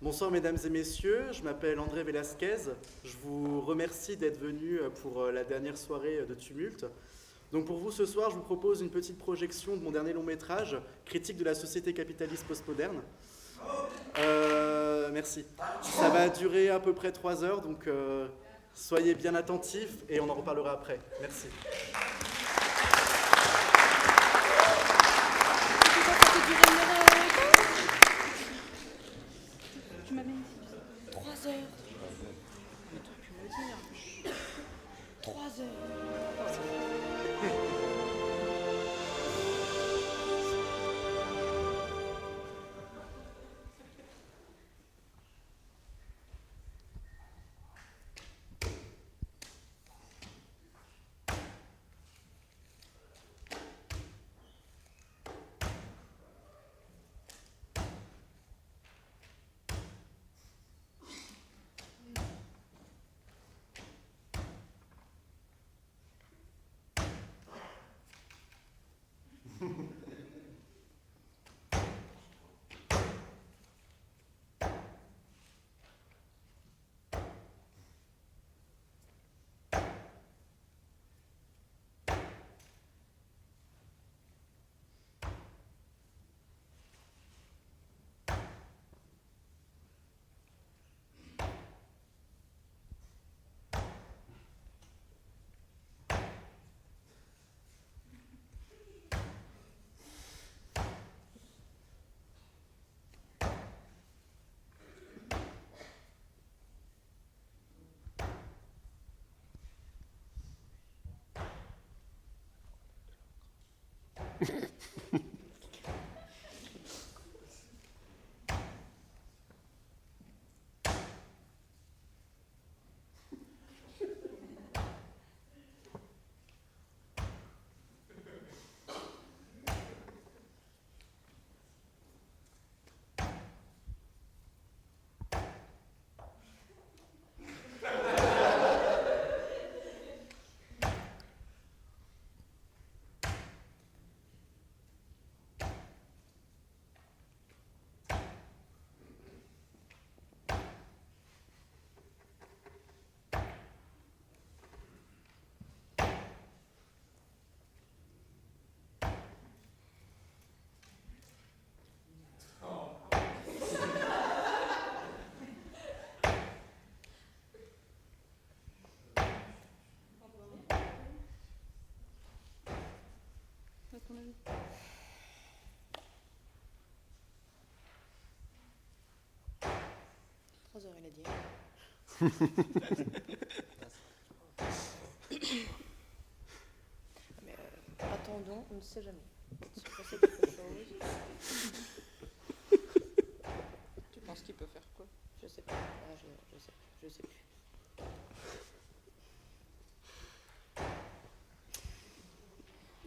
Bonsoir mesdames et messieurs, je m'appelle André Velasquez. Je vous remercie d'être venus pour la dernière soirée de Tumulte. Donc pour vous ce soir, je vous propose une petite projection de mon dernier long métrage, Critique de la société capitaliste postmoderne. Merci. Ça va durer à peu près 3 heures, donc soyez bien attentifs et on en reparlera après. Merci. Tu m'avais dit 3 heures. Mais toi, tu me dis, 3 heures. Ton avis. 3 heures, il a dit. Mais attendons, on ne sait jamais. Il se passe quelque chose. Tu penses qu'il peut faire quoi? Je sais pas. Ah, je sais plus.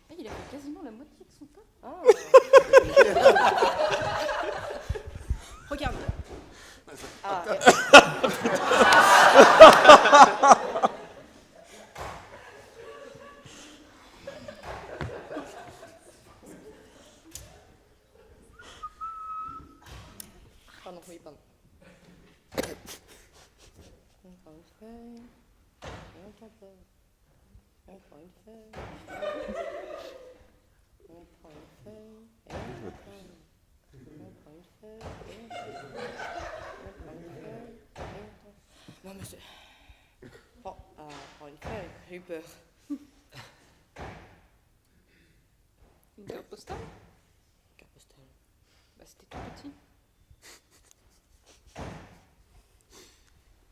Ah, il a fait quasiment la moitié de son temps. Ah. Regarde. Ah, pardon, oui, pardon. Encore une feuille. Et on t'en peut. Encore une feuille. On prend une feuille. Et on prend une feuille. Et on prend une feuille. Non, mais c'est... Oh, prends une feuille. J'ai eu peur. Une carte postale? Carte postale. Bah, c'était tout petit.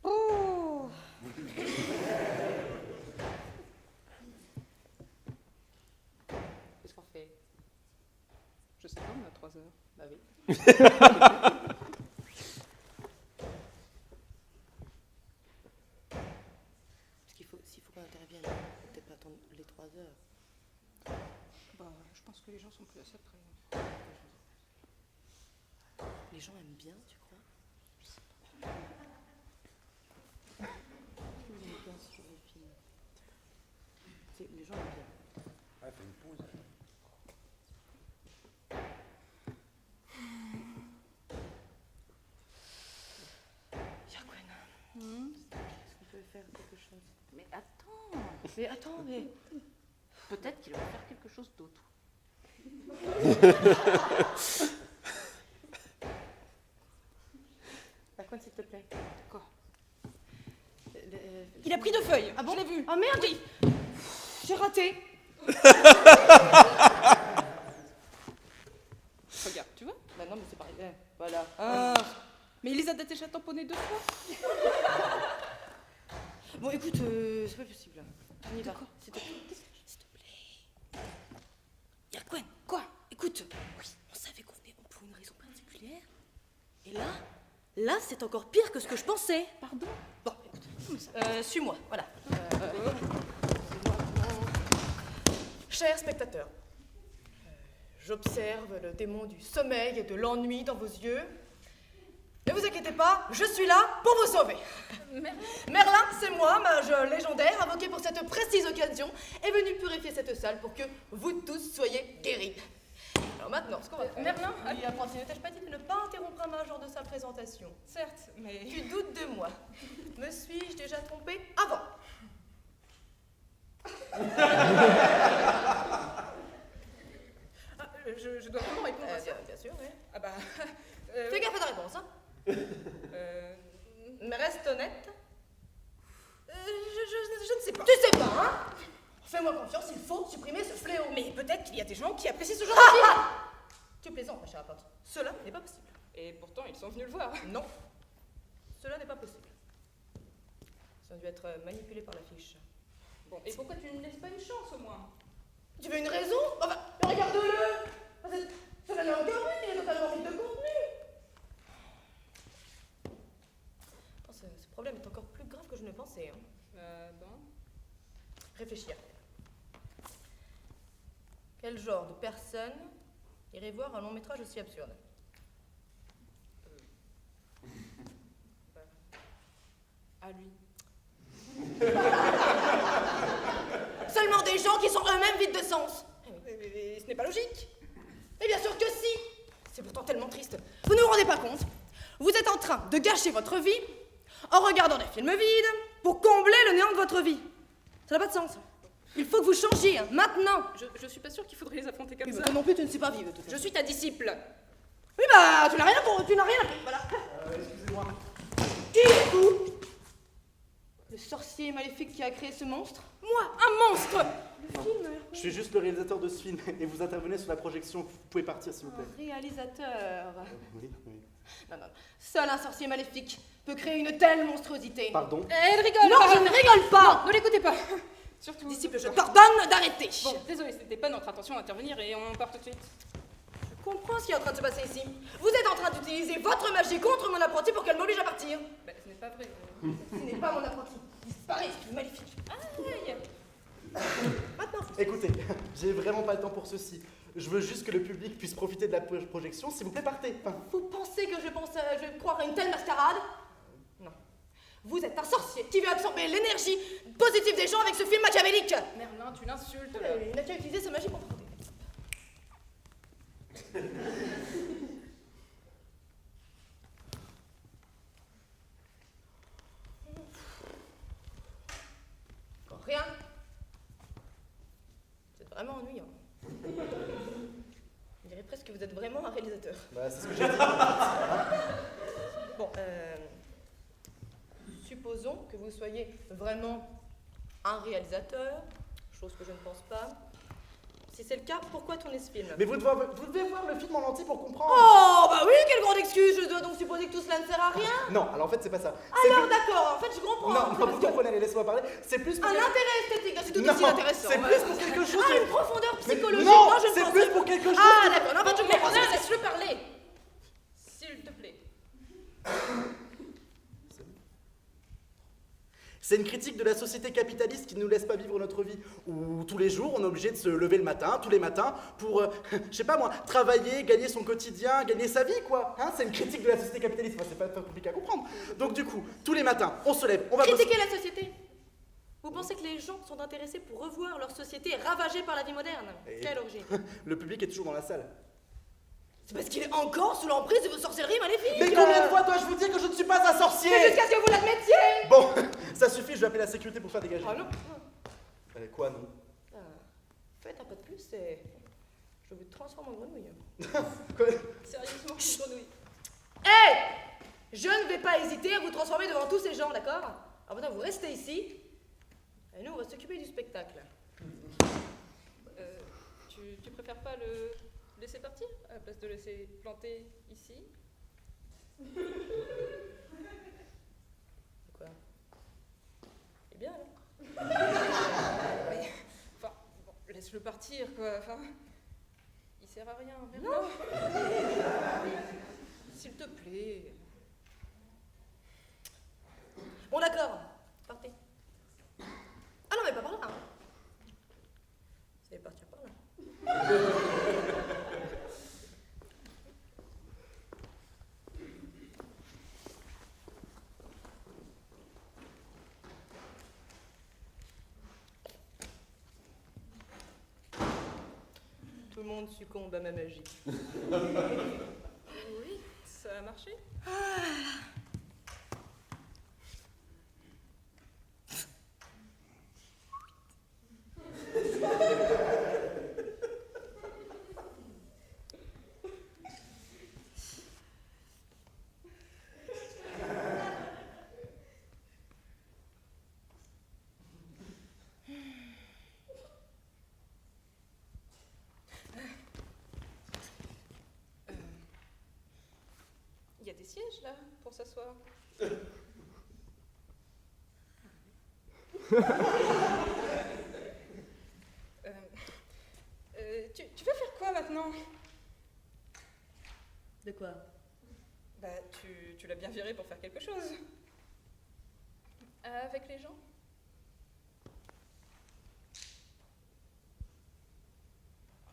Oh! Qu'est-ce qu'on fait? Je sais pas, on a 3 heures. Bah oui. Parce qu'il faut, s'il faut qu'on intervienne, peut-être pas attendre les 3 heures. Bah, je pense que les gens sont plus assez prêts. Les gens aiment bien, tu crois? Je sais pas. Ils aiment bien ce genre de film. Les gens aiment bien. Ouais, fais une pause. faire quelque chose. Mais attends, Mais attends, mais... peut-être qu'il va faire quelque chose d'autre. Lacouane, s'il te plaît. Quoi? Il a pris 2 feuilles. Ah bon? Je l'ai vu. Oh merde, oui. J'ai raté. Regarde, tu vois? Bah non, mais c'est pareil. Voilà. Ah. Mais il les a déjà tamponnés 2 fois. Bon, écoute, c'est pas possible. On y va. S'il te plaît. S'il te plaît. Lacouane. Quoi? Écoute, oui, on savait qu'on venait pour une raison particulière. Et là, c'est encore pire que ce que je pensais. Pardon? Bon, écoute, suis-moi, voilà. Chers spectateurs, j'observe le démon du sommeil et de l'ennui dans vos yeux. Ne vous inquiétez pas, je suis là pour vous sauver. Merlin, c'est moi, mage légendaire, invoqué pour cette précise occasion, est venu purifier cette salle pour que vous tous soyez guéris. Alors maintenant, ce qu'on va faire... Merlin, Oui, apprenti, ne t'ai-je pas dit de ne pas interrompre un mage lors de sa présentation? certes, mais... Tu doutes de moi. Me suis-je déjà trompée avant? Je dois vraiment répondre à ça. Bien sûr, oui. Ah bah... Fais gaffe à ta réponse, hein. Mais reste honnête. Je ne sais pas. Tu sais pas, hein? Fais-moi confiance, il faut supprimer ce fléau. Mais peut-être qu'il y a des gens qui apprécient ce genre de film. Tu plaisantes, ma chère apprenti. Cela n'est pas possible. Et pourtant, ils sont venus le voir. Non. Cela n'est pas possible. Ils ont dû être manipulés par l'affiche. Bon, et pourquoi tu ne laisses pas une chance au moins? Tu veux une raison? Enfin, regarde-le! Cela n'a aucun but, il est totalement vide de contenu. Oh, ce problème est encore plus grave que je ne pensais. Hein. Bon. Réfléchis. Quel genre de personne irait voir un long métrage aussi absurde? À lui. Seulement des gens qui sont eux-mêmes vides de sens. Mais ce n'est pas logique. Mais bien sûr que si. C'est pourtant tellement triste. Vous ne vous rendez pas compte? Vous êtes en train de gâcher votre vie en regardant des films vides pour combler le néant de votre vie. Ça n'a pas de sens. Il faut que vous changiez, hein, maintenant. Je suis pas sûre qu'il faudrait les affronter comme Oui, ça. mais toi non plus, tu ne sais pas vivre. Je suis ta disciple. Oui, bah, tu n'as rien appris, voilà. Excusez-moi. Qui êtes-vous? Le sorcier maléfique qui a créé ce monstre? Moi, un monstre. Le film, Je suis juste le réalisateur de ce film et vous intervenez sur la projection. Vous pouvez partir, s'il vous plaît. un réalisateur. Oui, oui. Non. Seul un sorcier maléfique peut créer une telle monstruosité. Pardon? Elle rigole. Non, je ne rigole pas. Non, ne l'écoutez pas. Surtout. Disciple, je t'ordonne d'arrêter. Bon, désolé, c'était pas notre intention d'intervenir et on part tout de suite. Je comprends ce qui est en train de se passer ici. Vous êtes en train d'utiliser votre magie contre mon apprenti pour qu'elle m'oblige à partir. Bah, ce n'est pas vrai. Ce n'est pas mon apprenti. Disparaît, c'est maléfique. Aïe. Maintenant, Écoutez, j'ai vraiment pas le temps pour ceci. Je veux juste que le public puisse profiter de la projection. S'il vous plaît, partez. Enfin, vous pensez que je vais croire à une telle mascarade? Non. Vous êtes un sorcier qui veut absorber l'énergie positive des gens avec ce film machiavélique. Merlin, tu l'insultes. Il n'a qu'à utiliser sa magie pour frauder. Encore rien. C'est vraiment ennuyant. On dirait presque que vous êtes vraiment un réalisateur. bah, c'est ce que j'ai dit. Bon, supposons que vous soyez vraiment un réalisateur, chose que je ne pense pas. Si c'est le cas, pourquoi tourner ce film? Mais vous devez voir le film en entier pour comprendre. Oh, bah oui, quelle grande excuse! Je dois donc supposer que tout cela ne sert à rien? Non, alors en fait, c'est pas ça. C'est Alors plus- d'accord, en fait je comprends. Non, C'est non, parce vous que- comprenez, allez, laissez-moi parler. C'est plus pour Un quelque- intérêt esthétique, c'est tout Non, aussi intéressant. c'est plus pour quelque chose. Ah, une profondeur Mais psychologique. non, moi, je c'est pense plus que- pour quelque chose. Ah, d'accord, non, en fait je comprends. Merlin, laisse-le parler. S'il te plaît. C'est une critique de la société capitaliste qui ne nous laisse pas vivre notre vie. Où tous les jours, on est obligé de se lever le matin, tous les matins, pour, je sais pas moi, travailler, gagner son quotidien, gagner sa vie, quoi. Hein, c'est une critique de la société capitaliste. Enfin, c'est pas très compliqué à comprendre. Donc du coup, tous les matins, on se lève, on va bosser. Critiquer la société. Vous pensez que les gens sont intéressés pour revoir leur société ravagée par la vie moderne? Et- Quelle origine? Le public est toujours dans la salle. C'est parce qu'il est encore sous l'emprise de vos sorcelleries maléfiques. Mais combien de fois dois-je vous dire que je ne suis pas un sorcier? Mais jusqu'à ce que vous l'admettiez. Bon, ça suffit, je vais appeler la sécurité pour faire dégager. Ah non. Quoi, non? Faites un pas de plus et je vous transforme en grenouille. Quoi? Sérieusement, une grenouille. Hé! Je ne vais pas hésiter à vous transformer devant tous ces gens, d'accord? Alors maintenant, vous restez ici. Et nous, on va s'occuper du spectacle. Tu préfères pas le laisser partir à la place de laisser planter ici? Quoi? Eh bien, alors. Mais, enfin, bon, laisse-le partir, quoi. Enfin, il sert à rien. Non. S'il te plaît. Bon, d'accord. Partez. Ah non, mais pas par là. Hein. Vous allez partir par là. Tout le monde succombe à ma magie. Oui, ça a marché. Il y a des sièges là pour s'asseoir. Tu vas faire quoi maintenant? De quoi? Bah, tu l'as bien viré pour faire quelque chose. Avec les gens?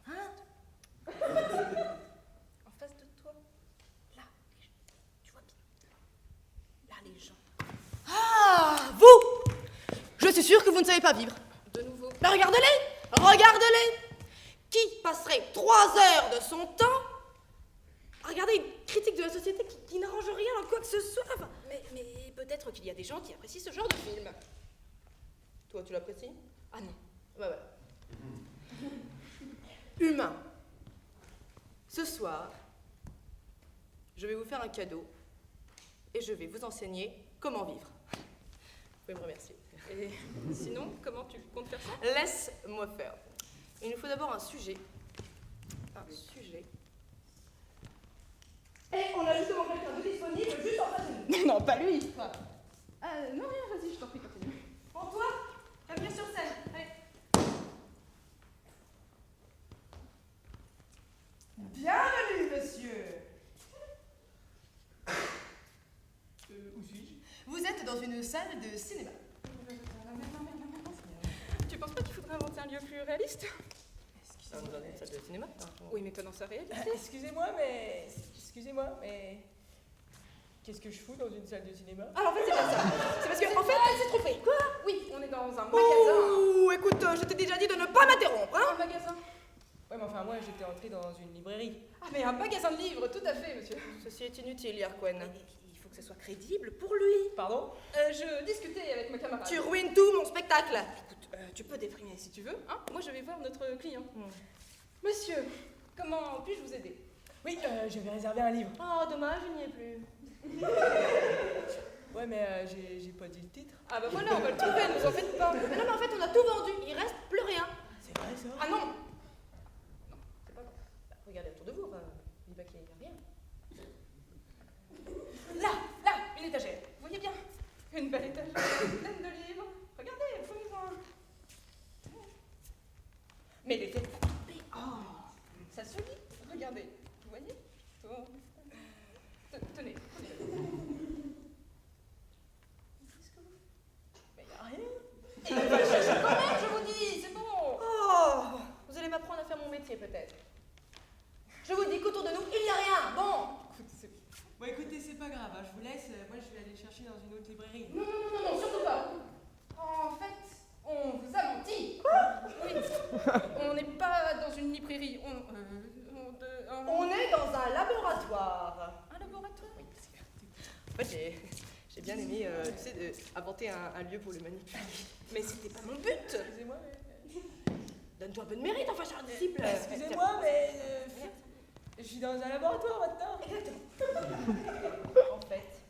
Hein? En face de toi. Là, tu vois bien. Là, les gens. Ah, vous! Je suis sûre que vous ne savez pas vivre. De nouveau. Mais regardez-les! Regardez-les! Qui passerait 3 heures de son temps à regarder une critique de la société qui n'arrange rien dans quoi que ce soit? Enfin, Mais peut-être qu'il y a des gens qui apprécient ce genre de film. toi, tu l'apprécies? Ah non. Ouais. Humain. Ce soir, je vais vous faire un cadeau et je vais vous enseigner comment vivre. Vous pouvez me remercier. Et sinon, comment tu comptes faire ça? Laisse-moi faire. Il nous faut d'abord un sujet. Un sujet. Et on a justement quelqu'un de disponible juste en face de nous. Non, pas lui. Quoi? Non, rien, vas-y, je t'en prie, continue. Antoine, viens venir sur scène. Allez. Bienvenue, monsieur. Où suis-je? Vous êtes dans une salle de cinéma. Tu penses pas qu'il faudrait inventer un lieu plus réaliste? Dans une salle de cinéma. Oui, mais toi dans sa réalité. Excusez-moi, mais qu'est-ce que je fous dans une salle de cinéma? Alors en fait, c'est pas ça. C'est parce que, en fait, elle s'est trompée. Quoi? Oui, on est dans un magasin. Ouh, écoute, je t'ai déjà dit de ne pas m'interrompre, hein? Un magasin? Ouais, mais enfin, moi, j'étais entrée dans une librairie. Ah, mais un magasin de livres, tout à fait, monsieur. Ceci est inutile, Yarquen. Il faut que ce soit crédible pour lui. Pardon? Je discutais avec ma camarade. Tu ruines tout mon spectacle. Écoute, tu peux déprimer si tu veux, hein. Moi, je vais voir notre client. Monsieur, comment puis-je vous aider? Oui, j'avais réservé un livre. Oh, dommage, il n'y est plus. Ouais, mais j'ai pas dit le titre. Ah bah voilà, on va le trouver, ne vous en faites pas. Mais non, mais en fait, on a tout vendu. Il reste plus rien. C'est vrai, ça? Ah non. C'est pas grave. Bah, regardez autour de vous, enfin, il n'y a rien. Là, une étagère. Vous voyez bien? Une belle étagère pleine de livres. Regardez, prenez-en. Mais il était tapé. Oh, ça se lit. Regardez, vous voyez? Oh. Tenez. Qu'est-ce que vous... Mais y a rien. Et on va le chercher quand même, je vous dis, c'est bon. Oh, vous allez m'apprendre à faire mon métier, peut-être. Je vous dis qu'autour de nous, il n'y a rien. Bon. Bon, écoutez, c'est pas grave, hein, je vous laisse. Moi, je vais aller chercher dans une autre librairie. Non, surtout pas. En fait, on vous a menti. Oui. On n'est pas dans une librairie. On est dans un laboratoire. Un laboratoire? Oui, parce que, en fait, j'ai bien aimé, tu sais, inventer un lieu pour le manipuler. Mais c'était pas mon but. Excusez-moi, mais... Donne-toi un peu de mérite, enfin, cher disciple. Excusez-moi, mais... je suis dans un laboratoire maintenant. En fait,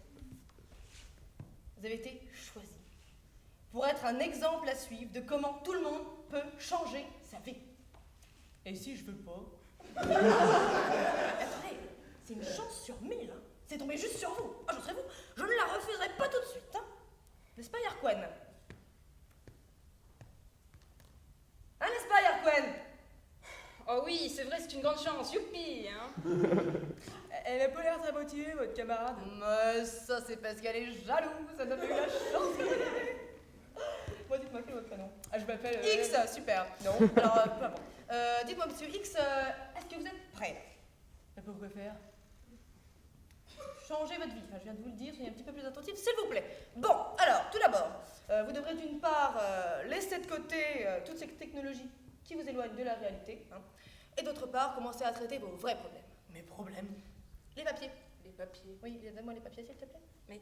vous avez été choisi pour être un exemple à suivre de comment tout le monde peut changer sa vie. Et si je veux pas? Attendez, c'est une chance sur 1000. Hein. C'est tombé juste sur vous. Ah, je serais vous. Je ne la refuserai pas tout de suite. Hein. N'est-ce pas, Yarquen? Hein, n'est-ce pas, Yarquen? Oh oui, c'est vrai, c'est une grande chance. Youpi, hein. Elle a pas l'air très motivée, votre camarade. Mais ça, c'est parce qu'elle est jalouse. Elle n'a pas eu la chance. Moi, dites-moi, quel est votre prénom? Ah, je m'appelle... X, super. Non. Alors, peu importe. Dites-moi, monsieur X, est-ce que vous êtes prêt? Mais pourquoi faire? Changer votre vie. Enfin, je viens de vous le dire, soyez un petit peu plus attentif, s'il vous plaît. Bon, alors, tout d'abord, vous devrez d'une part laisser de côté toutes ces technologies qui vous éloignent de la réalité, hein, et d'autre part, commencer à traiter vos vrais problèmes. Mes problèmes? Les papiers. Les papiers. Oui, donne-moi les papiers, s'il te plaît. Mais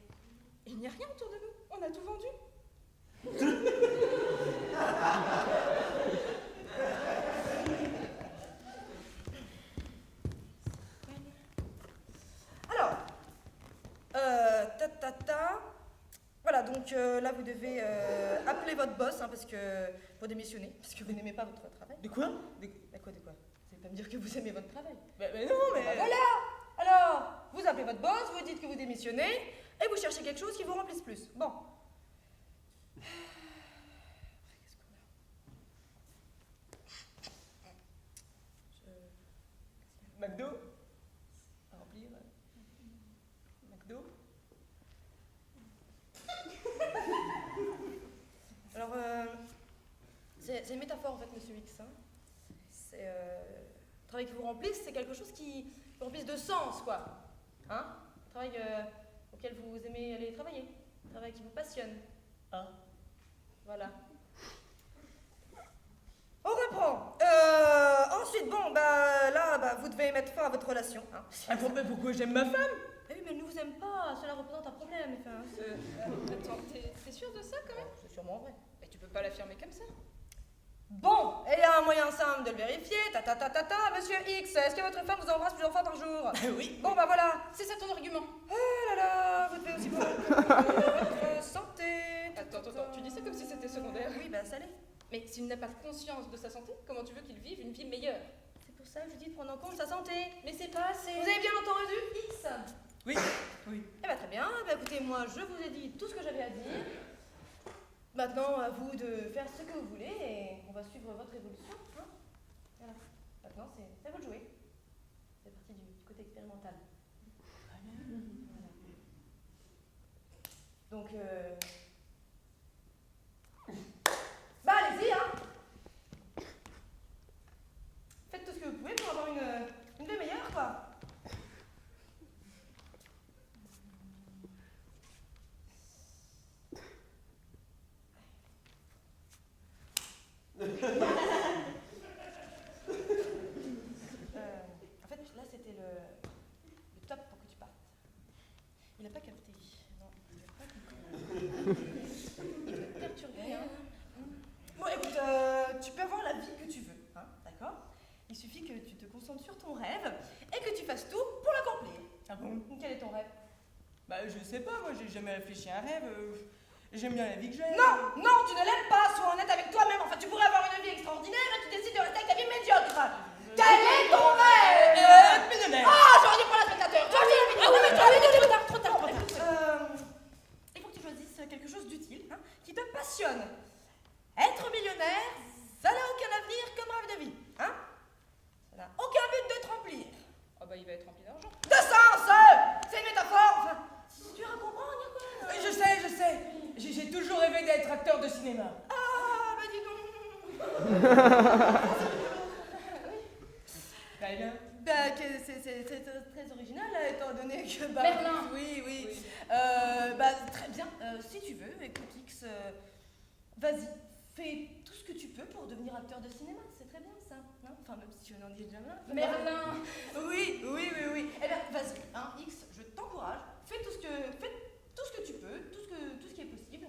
il n'y a rien autour de nous. On a tout vendu. Alors, voilà, donc là, vous devez appeler votre boss, hein, parce que pour démissionner, parce que vous n'aimez pas votre travail. De quoi? De quoi? Vous allez pas me dire que vous aimez votre travail. Mais non, mais... Bah voilà. Alors, vous appelez votre boss, vous dites que vous démissionnez, et vous cherchez quelque chose qui vous remplisse plus. Bon. McDo? À remplir? McDo? Alors, c'est une métaphore en fait, monsieur X. Hein. C'est le travail qui vous remplisse, c'est quelque chose qui vous remplisse de sens, quoi. Hein? Un travail auquel vous aimez aller travailler, un travail qui vous passionne. Ah. Voilà. On reprend. Ensuite, bon, là, vous devez mettre fin à votre relation. Hein. Ah, mais pourquoi j'aime ma femme? Eh oui, mais elle ne vous aime pas, cela représente un problème. Enfin, Attends, t'es sûr de ça quand même? c'est sûrement vrai. Mais tu peux pas l'affirmer comme ça. Bon, et il y a un moyen simple de le vérifier. Monsieur X, est-ce que votre femme vous embrasse plusieurs fois par jour? Oui. Bon, bah voilà. C'est ça ton argument? Oh là là, vous devez aussi prendre votre santé. Attends, tu dis ça comme si c'était secondaire. Oui, bah ça l'est. Mais s'il n'a pas conscience de sa santé, comment tu veux qu'il vive une vie meilleure? C'est pour ça que je dis de prendre en compte sa santé. Mais c'est pas assez. Vous avez bien entendu, X? Oui. Oui. Eh bah très bien. Bah écoutez, moi je vous ai dit tout ce que j'avais à dire. Maintenant, à vous de faire ce que vous voulez et on va suivre votre évolution. Hein, voilà. Maintenant, c'est à vous de jouer. C'est parti du côté expérimental. Voilà. Donc, bah allez-y, hein. Faites tout ce que vous pouvez pour avoir une vie meilleure, quoi. En fait, là, c'était le top pour que tu partes. Il n'a pas capté. Non, il n'a pas compris. Il te perturbait, hein. Bon, écoute, tu peux avoir la vie que tu veux, hein, d'accord? Il suffit que tu te concentres sur ton rêve et que tu fasses tout pour l'accomplir. Ah bon? Quel est ton rêve? Bah, je sais pas, moi, j'ai jamais réfléchi à un rêve. J'aime bien la vie que j'ai. Non, tu ne l'aimes pas, sois honnête avec toi-même. Enfin, tu pourrais avoir une vie extraordinaire et tu décides de rester avec ta vie médiocre. Quel est ton rêve? Millionnaire. Ah, j'aurais dit pour la spectateur. Ah oui, mais trop tard. Il faut que tu choisisses quelque chose d'utile, hein, qui te passionne. Être millionnaire, ça n'a aucun avenir comme rêve de vie, hein. Ça n'a aucun but de te remplir. Ah bah il va être rempli d'argent. De sens, c'est une métaphore. Enfin, tu vas comprendre, quoi. Je sais. J'ai toujours rêvé d'être acteur de cinéma. Ah, bah dis donc. Bah, bien. Bah, c'est très original, étant donné que... Bah, Merlin. Oui. Bah, très bien. Si tu veux, écoute, X, vas-y, fais tout ce que tu peux pour devenir acteur de cinéma. C'est très bien, ça. Non, enfin, même si tu n'en es jamais là. Merlin. Oui. Eh vas-y, hein, X, je t'encourage, fais tout ce que tu peux, tout ce qui est possible,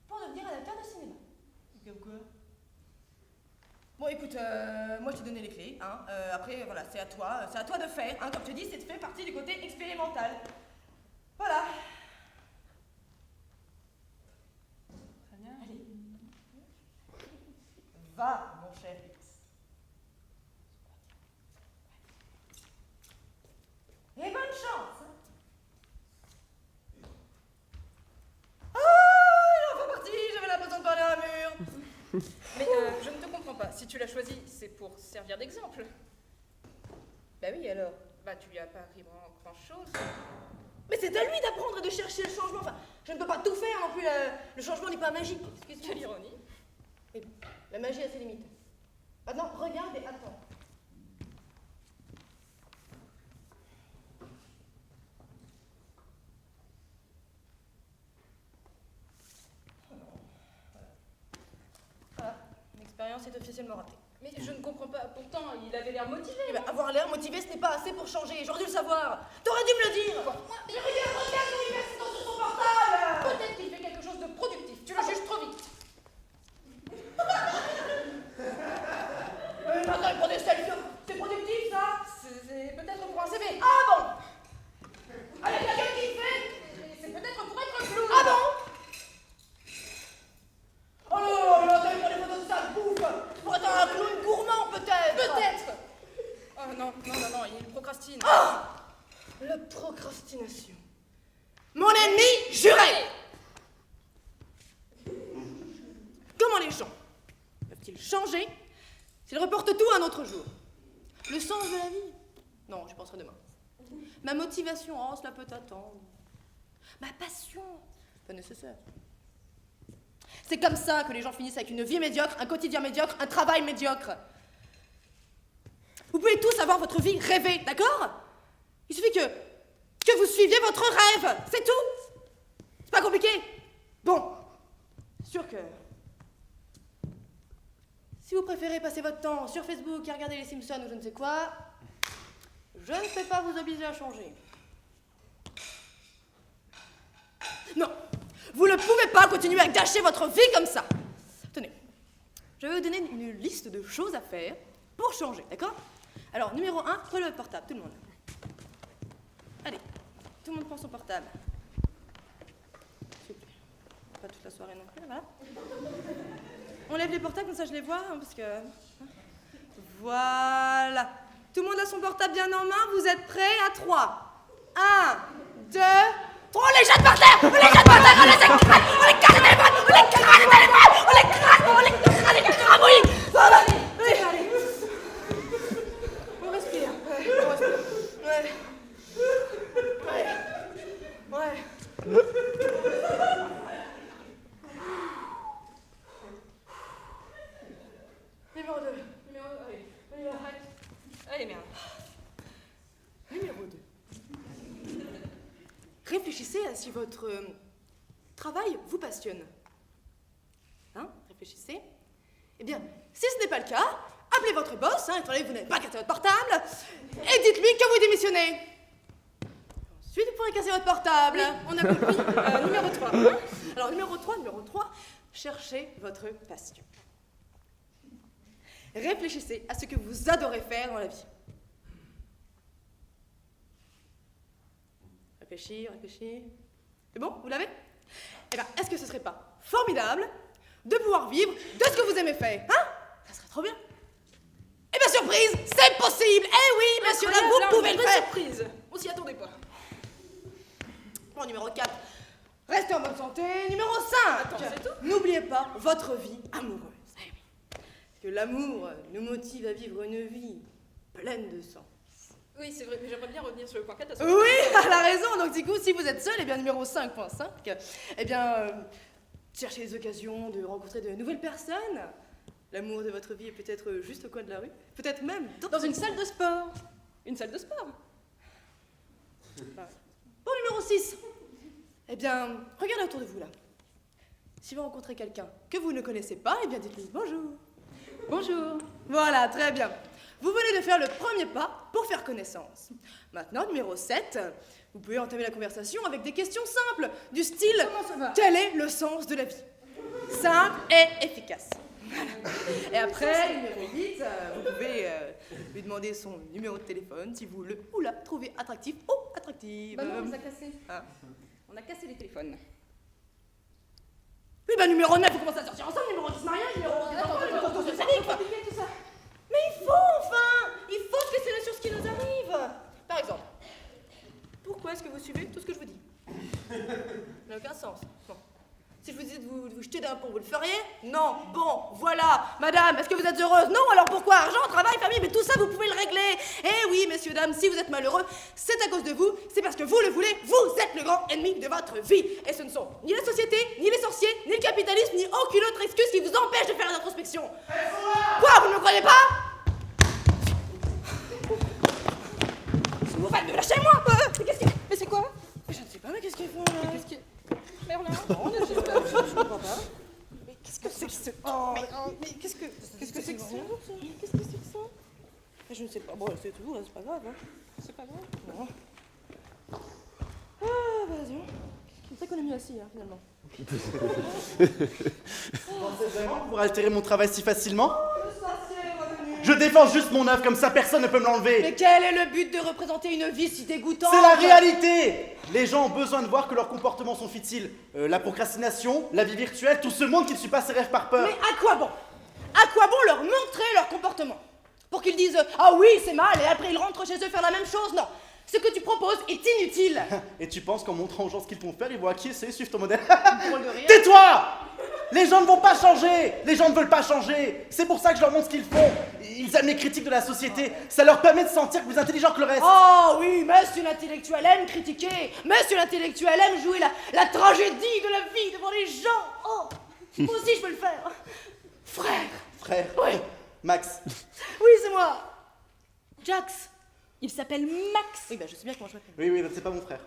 pour devenir un acteur de cinéma. Comme quoi? Bon, écoute, moi je t'ai donné les clés, hein. Après, voilà, c'est à toi de faire, hein. Comme je te dis, c'est de faire partie du côté expérimental. Voilà. Très bien. Allez. Va, mon cher X. Et bonne chance. Ah, il est enfin parti, j'avais l'impression de parler à un mur. Mais je ne te comprends pas. Si tu l'as choisi, c'est pour servir d'exemple. Bah oui, alors. Bah, tu lui as pas appris grand-chose. Mais c'est à lui d'apprendre et de chercher le changement. Enfin, je ne peux pas tout faire non plus. Le changement n'est pas magique. Excuse-moi. Quelle ironie. Mais la magie a ses limites. Maintenant, regarde et attends. Voilà, l'expérience est officiellement ratée. Mais je ne comprends pas. Pourtant, il avait l'air motivé. Eh ben, avoir l'air motivé, ce n'est pas assez pour changer. J'aurais dû le savoir. T'aurais dû me le dire. Mais regarde où il met sur son portable. Peut-être qu'il fait quelque chose de productif. Tu le juges trop vite. Maintenant, il prend des selfies. C'est productif, ça? C'est peut-être pour un CV. Ah bon? Ah, il y a quelqu'un qui fait. C'est peut-être pour être flou. Ah bon? Oh non, là, t'as pris des photos de sale bouffe. Pour être un clown gourmand, peut-être. Peut-être. Oh non, il procrastine. Ah! La procrastination. Mon ennemi juré! Comment les gens peuvent-ils changer s'ils reportent tout à un autre jour? Le sens de la vie? Non, je penserai demain. Ma motivation, oh, cela peut attendre. Ma passion, pas nécessaire. C'est comme ça que les gens finissent avec une vie médiocre, un quotidien médiocre, un travail médiocre. Vous pouvez tous avoir votre vie rêvée, d'accord? Il suffit que vous suiviez votre rêve, c'est tout. C'est pas compliqué. Bon, sûr que si vous préférez passer votre temps sur Facebook et regarder les Simpsons ou je ne sais quoi, je ne vais pas vous obliger à changer. Non, vous ne pouvez pas continuer à gâcher votre vie comme ça. Tenez, je vais vous donner une liste de choses à faire pour changer, d'accord? Alors, numéro 1, prenez votre portable, tout le monde. Allez, tout le monde prend son portable. S'il vous plaît. Pas toute la soirée non plus, voilà. On lève les portables, comme ça je les vois, hein, parce que... Voilà. Tout le monde a son portable bien en main, vous êtes prêts? À 3. 1, 2, 3, on les jette par terre! On les jette par terre! On les écrase! On les casse les téléphones! On les écrase les téléphones! On les écrase! On les écrase! On les écrabouille! Voilà! Allez! On respire. Ouais, on respire. Ouais. Ouais. Ouais. Numéro 2. Allez, merde. Numéro 2. Réfléchissez à si votre travail vous passionne. Hein? Réfléchissez. Eh bien, si ce n'est pas le cas, appelez votre boss, hein, étant donné que vous n'avez pas cassé votre portable, et dites-lui que vous démissionnez. Ensuite, vous pourrez casser votre portable. On a compris. Numéro 3. Alors, numéro 3, cherchez votre passion. Réfléchissez à ce que vous adorez faire dans la vie. Réfléchis. C'est bon? Vous l'avez? Eh bien, est-ce que ce serait pas formidable de pouvoir vivre de ce que vous aimez faire? Hein? Ça serait trop bien. Eh bien, surprise, c'est possible. Eh oui, monsieur, là, vous pouvez le faire. Surprise. On s'y attendait pas. Bon, numéro 4, restez en bonne santé. Numéro 5, Attends, c'est tout? n'oubliez pas votre vie amoureuse. Eh oui. Parce que l'amour nous motive à vivre une vie pleine de sang. Oui, c'est vrai, mais j'aimerais bien revenir sur le point 4. Oui, elle a raison. Donc, du coup, si vous êtes seul, eh bien, numéro 5.5, eh bien, cherchez les occasions de rencontrer de nouvelles personnes. L'amour de votre vie est peut-être juste au coin de la rue. Peut-être même dans une salle de sport. Une salle de sport. Bon, numéro 6. Eh bien, regardez autour de vous, là. Si vous rencontrez quelqu'un que vous ne connaissez pas, eh bien, dites-lui bonjour. Bonjour. Voilà, très bien. vous venez de faire le premier pas pour faire connaissance. Maintenant, numéro 7, vous pouvez entamer la conversation avec des questions simples, du style Comment ça va? quel est le sens de la vie? Simple et efficace. Voilà. Et après, numéro 8, vous pouvez lui demander son numéro de téléphone si vous le ou la trouvez attractif ou attractive. Bah non, on les a cassés. Ah. On a cassé les téléphones. Oui, bah numéro 9, vous commencez à sortir ensemble, numéro 10, mariage, numéro 11, Compliqué tout ça. Mais il faut, enfin! Il faut se questionner sur ce qui nous arrive. Par exemple, pourquoi est-ce que vous suivez tout ce que je vous dis? Ça n'a aucun sens. Bon. Si je vous disais de vous jeter d'un pont, vous le feriez? Non. Bon, voilà. Madame, est-ce que vous êtes heureuse? Non, alors pourquoi? Argent, travail, famille, mais tout ça, vous pouvez le régler. Eh oui, messieurs, dames, si vous êtes malheureux, c'est à cause de vous, c'est parce que vous le voulez, vous êtes le grand ennemi de votre vie. Et ce ne sont ni la société, ni les sorciers, ni le capitalisme, ni aucune autre excuse qui vous empêche de faire une introspection. Quoi, vous ne me croyez pas? Vous faites de lâchez-moi. Mais qu'est-ce que... Mais c'est quoi? Je ne sais pas, mais qu'est-ce qu'ils font là? Mais qu'est-ce qui... Merlin? Non, je comprends pas. Mais qu'est-ce que c'est que ce... Oh, mais qu'est-ce que c'est que ça? Qu'est-ce que c'est que ça? Je ne sais pas. Bon, c'est tout, c'est pas grave. Hein. C'est pas grave. Non. Ah, bah dis donc. C'est ça qu'on est mis assis, hein, finalement. Vous pensez vraiment pouvoir altérer mon travail si facilement? Le sorcier est revenu. Je défends juste mon œuvre, comme ça personne ne peut me l'enlever. Mais quel est le but de représenter une vie si dégoûtante? C'est la réalité. Les gens ont besoin de voir que leurs comportements sont futiles. La procrastination, la vie virtuelle, tout ce monde qui ne suit pas ses rêves par peur. Mais à quoi bon? À quoi bon leur montrer leur comportement? Pour qu'ils disent « Ah oui, c'est mal » et après ils rentrent chez eux faire la même chose? Non. Ce que tu proposes est inutile. Et tu penses qu'en montrant aux gens ce qu'ils vont faire, ils vont acquiescer et suivre ton modèle? Drôle de rire. Tais-toi! Les gens ne vont pas changer! Les gens ne veulent pas changer! C'est pour ça que je leur montre ce qu'ils font. Ils aiment les critiques de la société. Ça leur permet de sentir plus intelligents que le reste. Oh oui, monsieur l'intellectuel aime critiquer. Monsieur l'intellectuel aime jouer la tragédie de la vie devant les gens. Oh, moi aussi je peux le faire. Frère. Frère. Oui. Max. Oui, c'est moi. Jax. Il s'appelle Max. Oui, bah je sais bien comment je m'appelle. Oui, oui, c'est pas mon frère.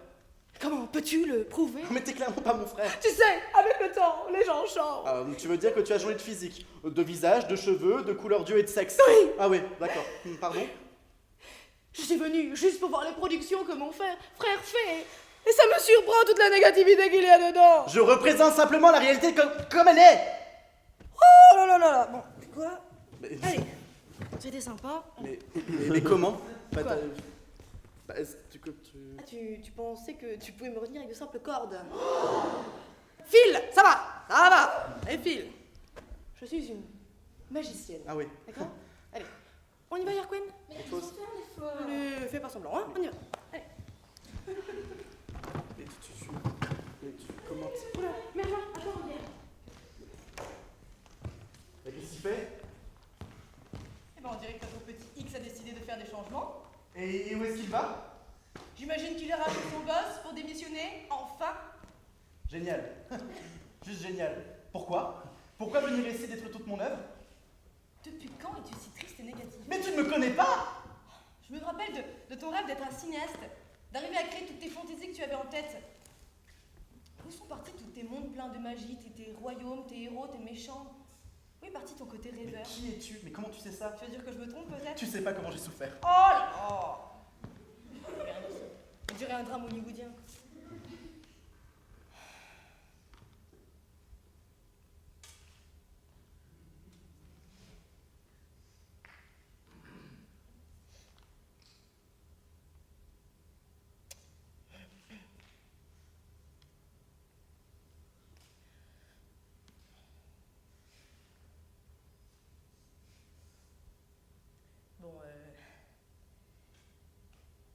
Comment peux-tu le prouver? Mais t'es clairement pas mon frère. Tu sais, avec le temps, les gens changent. Tu veux dire que tu as changé de physique, de visage, de cheveux, de couleur d'yeux et de sexe? Oui. Ah oui, d'accord. Pardon? Je suis venue juste pour voir les productions que mon frère fait. Et ça me surprend toute la négativité qu'il y a dedans. Je représente simplement la réalité comme elle est. Oh là là là là. Bon, quoi? Mais, Allez, c'était sympa. mais comment? Bah, Quoi? est-ce que Ah, tu pensais que tu pouvais me retenir avec de simples cordes? File, ça va. Et file. Je suis une magicienne. Ah oui. D'accord? Allez, on y va, Yarquen? Mais faut- Allez, fais pas semblant, hein? On y va. Allez. Mais comment? Oula, Merlin, attends, reviens. Mais qu'est-ce qu'il fait? Eh ben, on dirait que ton petit X a décidé de faire des changements. Et où est-ce qu'il va? J'imagine qu'il ira chez son boss pour démissionner, enfin. Génial. Juste génial. Pourquoi? Pourquoi venir ici détruire toute mon œuvre? Depuis quand es-tu si triste et négative? Mais tu ne me connais pas! Je me rappelle de ton rêve d'être un cinéaste, d'arriver à créer toutes tes fantaisies que tu avais en tête. Où sont partis tous tes mondes pleins de magie, tes royaumes, tes héros, tes méchants? Où est parti ton côté Mais rêveur? qui es-tu? Mais comment tu sais ça? Tu veux dire que je me trompe peut-être? Tu sais pas comment j'ai souffert. Oh là là! On dirait un drame hollywoodien. Bon,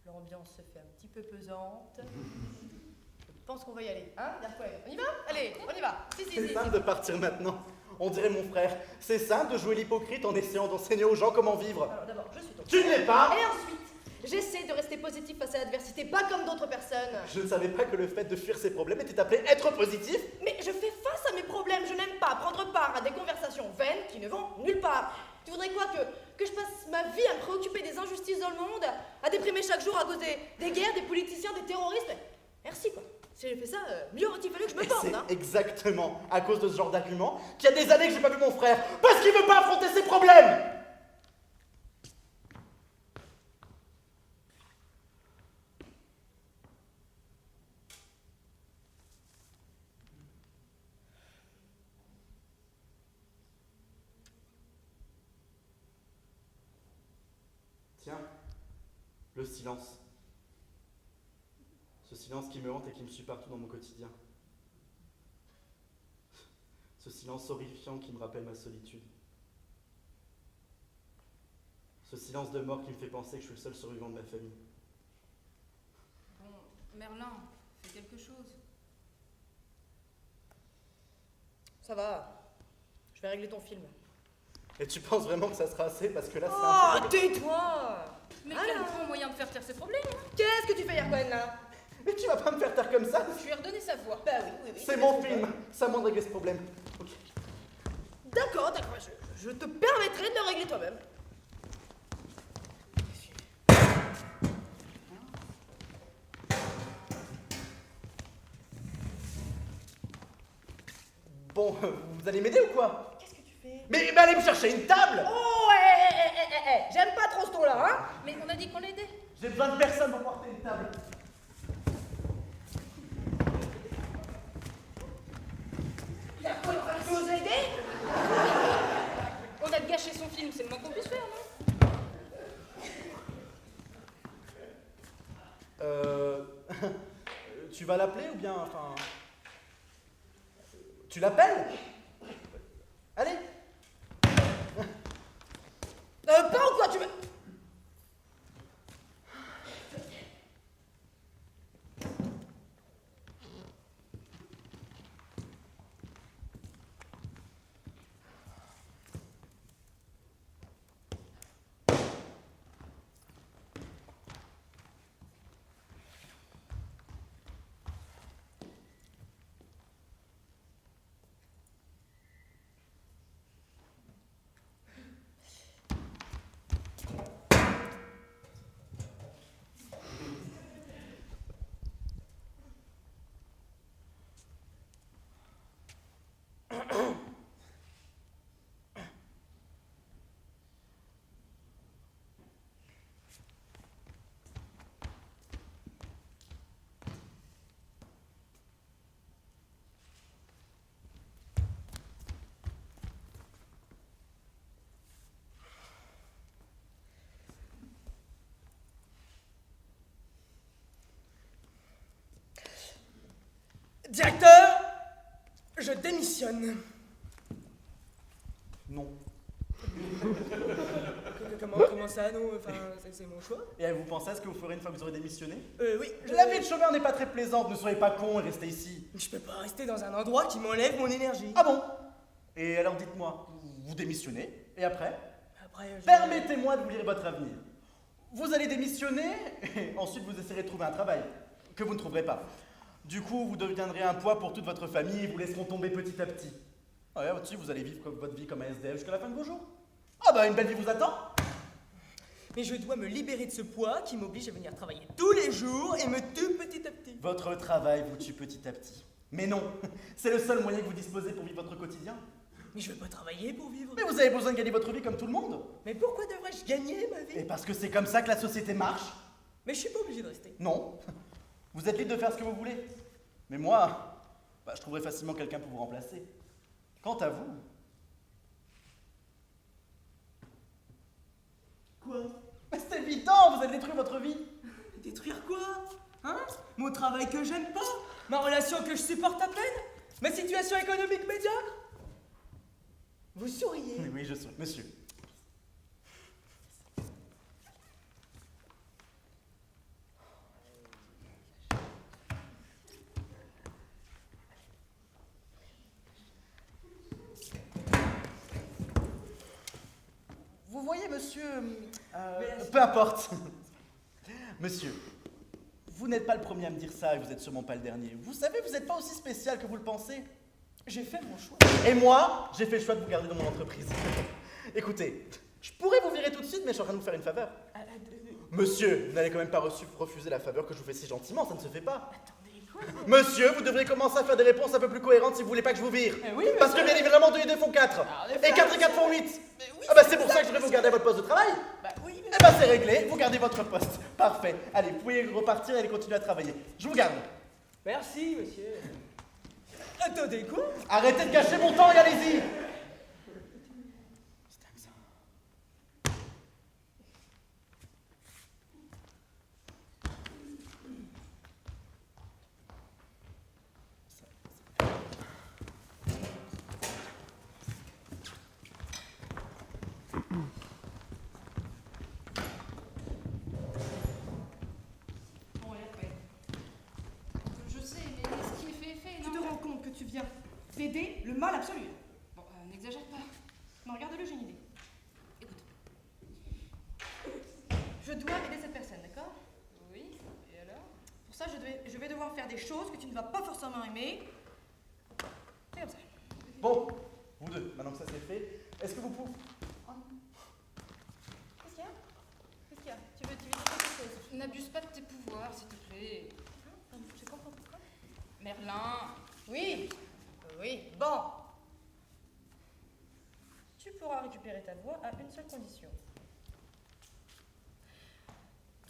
l'ambiance se fait un petit peu pesante. Je pense qu'on va y aller, hein, Yarquen? On y va? Allez, on y va. Si. C'est simple de partir maintenant. On dirait mon frère. C'est simple de jouer l'hypocrite en essayant d'enseigner aux gens comment vivre. Alors d'abord, je suis ton Tu ne l'es pas! Et ensuite, j'essaie de rester positif face à l'adversité, pas comme d'autres personnes. Je ne savais pas que le fait de fuir ses problèmes était appelé être positif. Mais je fais face à mes problèmes, je n'aime pas prendre part à des conversations vaines qui ne vont nulle part. Tu voudrais quoi, que je passe ma vie à me préoccuper des injustices dans le monde, à déprimer chaque jour à cause des guerres, des politiciens, des terroristes? Merci quoi. Si j'ai fait ça, mieux aurait-il fallu que je me Et torde, c'est hein. exactement à cause de ce genre d'argument qu'il y a des années que j'ai pas vu mon frère. Parce qu'il veut pas affronter ses problèmes! Tiens, le silence. Ce silence qui me hante et qui me suit partout dans mon quotidien. Ce silence horrifiant qui me rappelle ma solitude. Ce silence de mort qui me fait penser que je suis le seul survivant de ma famille. Bon, Merlin, fais quelque chose. Ça va. Je vais régler ton film. Et tu penses vraiment que ça sera assez? Parce que là, c'est Oh, un peu... tais-toi! Mais Alors quel grand moyen de faire taire ses problèmes, hein. Qu'est-ce que tu fais, Erwan, là? Mais tu vas pas me faire taire comme ça? Je lui ai redonné sa voix. Bah oui. C'est mon film. Ça m'en régler ce problème. Ok. D'accord, je te permettrai de le régler toi-même. Bon, vous allez m'aider ou quoi? Qu'est-ce que tu fais? Mais allez me chercher une table! Oh, j'aime pas trop ce ton-là, hein? Mais on a dit qu'on l'aidait. J'ai besoin de personne pour porter une table. Y'a quoi, il faut nous aider? On a gâché son film, c'est le moins qu'on puisse faire, non? Tu vas l'appeler ou bien, enfin... Tu l'appelles? Allez. Pas ou quoi, tu veux... Directeur, je démissionne. Non. Comment ça, non? Enfin, c'est mon choix. Et vous pensez à ce que vous ferez une fois que vous aurez démissionné? Oui. La vie de chômeur n'est pas très plaisante, ne soyez pas con et restez ici. Je peux pas rester dans un endroit qui m'enlève mon énergie. Ah bon? Et alors dites-moi, vous démissionnez, et après? Après, Permettez-moi de vous lire votre avenir. Vous allez démissionner, et ensuite vous essayerez de trouver un travail, que vous ne trouverez pas. Du coup, vous deviendrez un poids pour toute votre famille et vous laisseront tomber petit à petit. Ouais, au-dessus, vous allez vivre votre vie comme un SDF jusqu'à la fin de vos jours. Ah bah, une belle vie vous attend. Mais je dois me libérer de ce poids qui m'oblige à venir travailler tous les jours et me tue petit à petit. Votre travail vous tue petit à petit. Mais non, c'est le seul moyen que vous disposez pour vivre votre quotidien. Mais je veux pas travailler pour vivre. Mais vous avez besoin de gagner votre vie comme tout le monde. Mais pourquoi devrais-je gagner ma vie? Et parce que c'est comme ça que la société marche. Mais je suis pas obligé de rester. Non, vous êtes libre de faire ce que vous voulez. Mais moi, je trouverai facilement quelqu'un pour vous remplacer. Quant à vous... Quoi? Mais c'est évident, vous allez détruire votre vie. Détruire quoi? Hein? Mon travail que j'aime pas? Ma relation que je supporte à peine? Ma situation économique médiocre? Vous souriez? Oui, je suis. Monsieur. Vous voyez, monsieur... peu importe. Monsieur, vous n'êtes pas le premier à me dire ça et vous n'êtes sûrement pas le dernier. Vous savez, vous n'êtes pas aussi spécial que vous le pensez. J'ai fait mon choix. Et moi, j'ai fait le choix de vous garder dans mon entreprise. Écoutez, je pourrais vous virer tout de suite, mais je suis en train de vous faire une faveur. Monsieur, vous n'allez quand même pas refuser la faveur que je vous fais si gentiment, ça ne se fait pas. Attendez, quoi? Monsieur, vous devriez commencer à faire des réponses un peu plus cohérentes si vous voulez pas que je vous vire. Oui, Parce que bien évidemment, 2 et 2 font 4. Et 4 et 4 font 8. Ah bah c'est pour ça que je devrais vous garder à votre poste de travail. Bah oui, mais... Eh bah c'est réglé, vous gardez votre poste. Parfait. Allez, vous pouvez repartir et aller continuer à travailler. Je vous garde. Merci, monsieur. Attendez, quoi? Arrêtez de gâcher mon temps et allez-y. d'aider le mal absolu. Bon, n'exagère pas. Non, regarde-le, j'ai une idée. Écoute. Je dois aider cette personne, d'accord? Oui, et alors? Pour ça, je vais devoir faire des choses que tu ne vas pas forcément aimer. C'est comme ça. Bon, vous deux, maintenant que ça c'est fait, est-ce que vous pouvez... Qu'est-ce qu'il y a? Qu'est-ce qu'il y a? Tu veux dire quelque chose? N'abuse pas de tes pouvoirs, s'il te plaît. Je comprends pourquoi. Merlin. Oui, oui, bon. Tu pourras récupérer ta voix à une seule condition.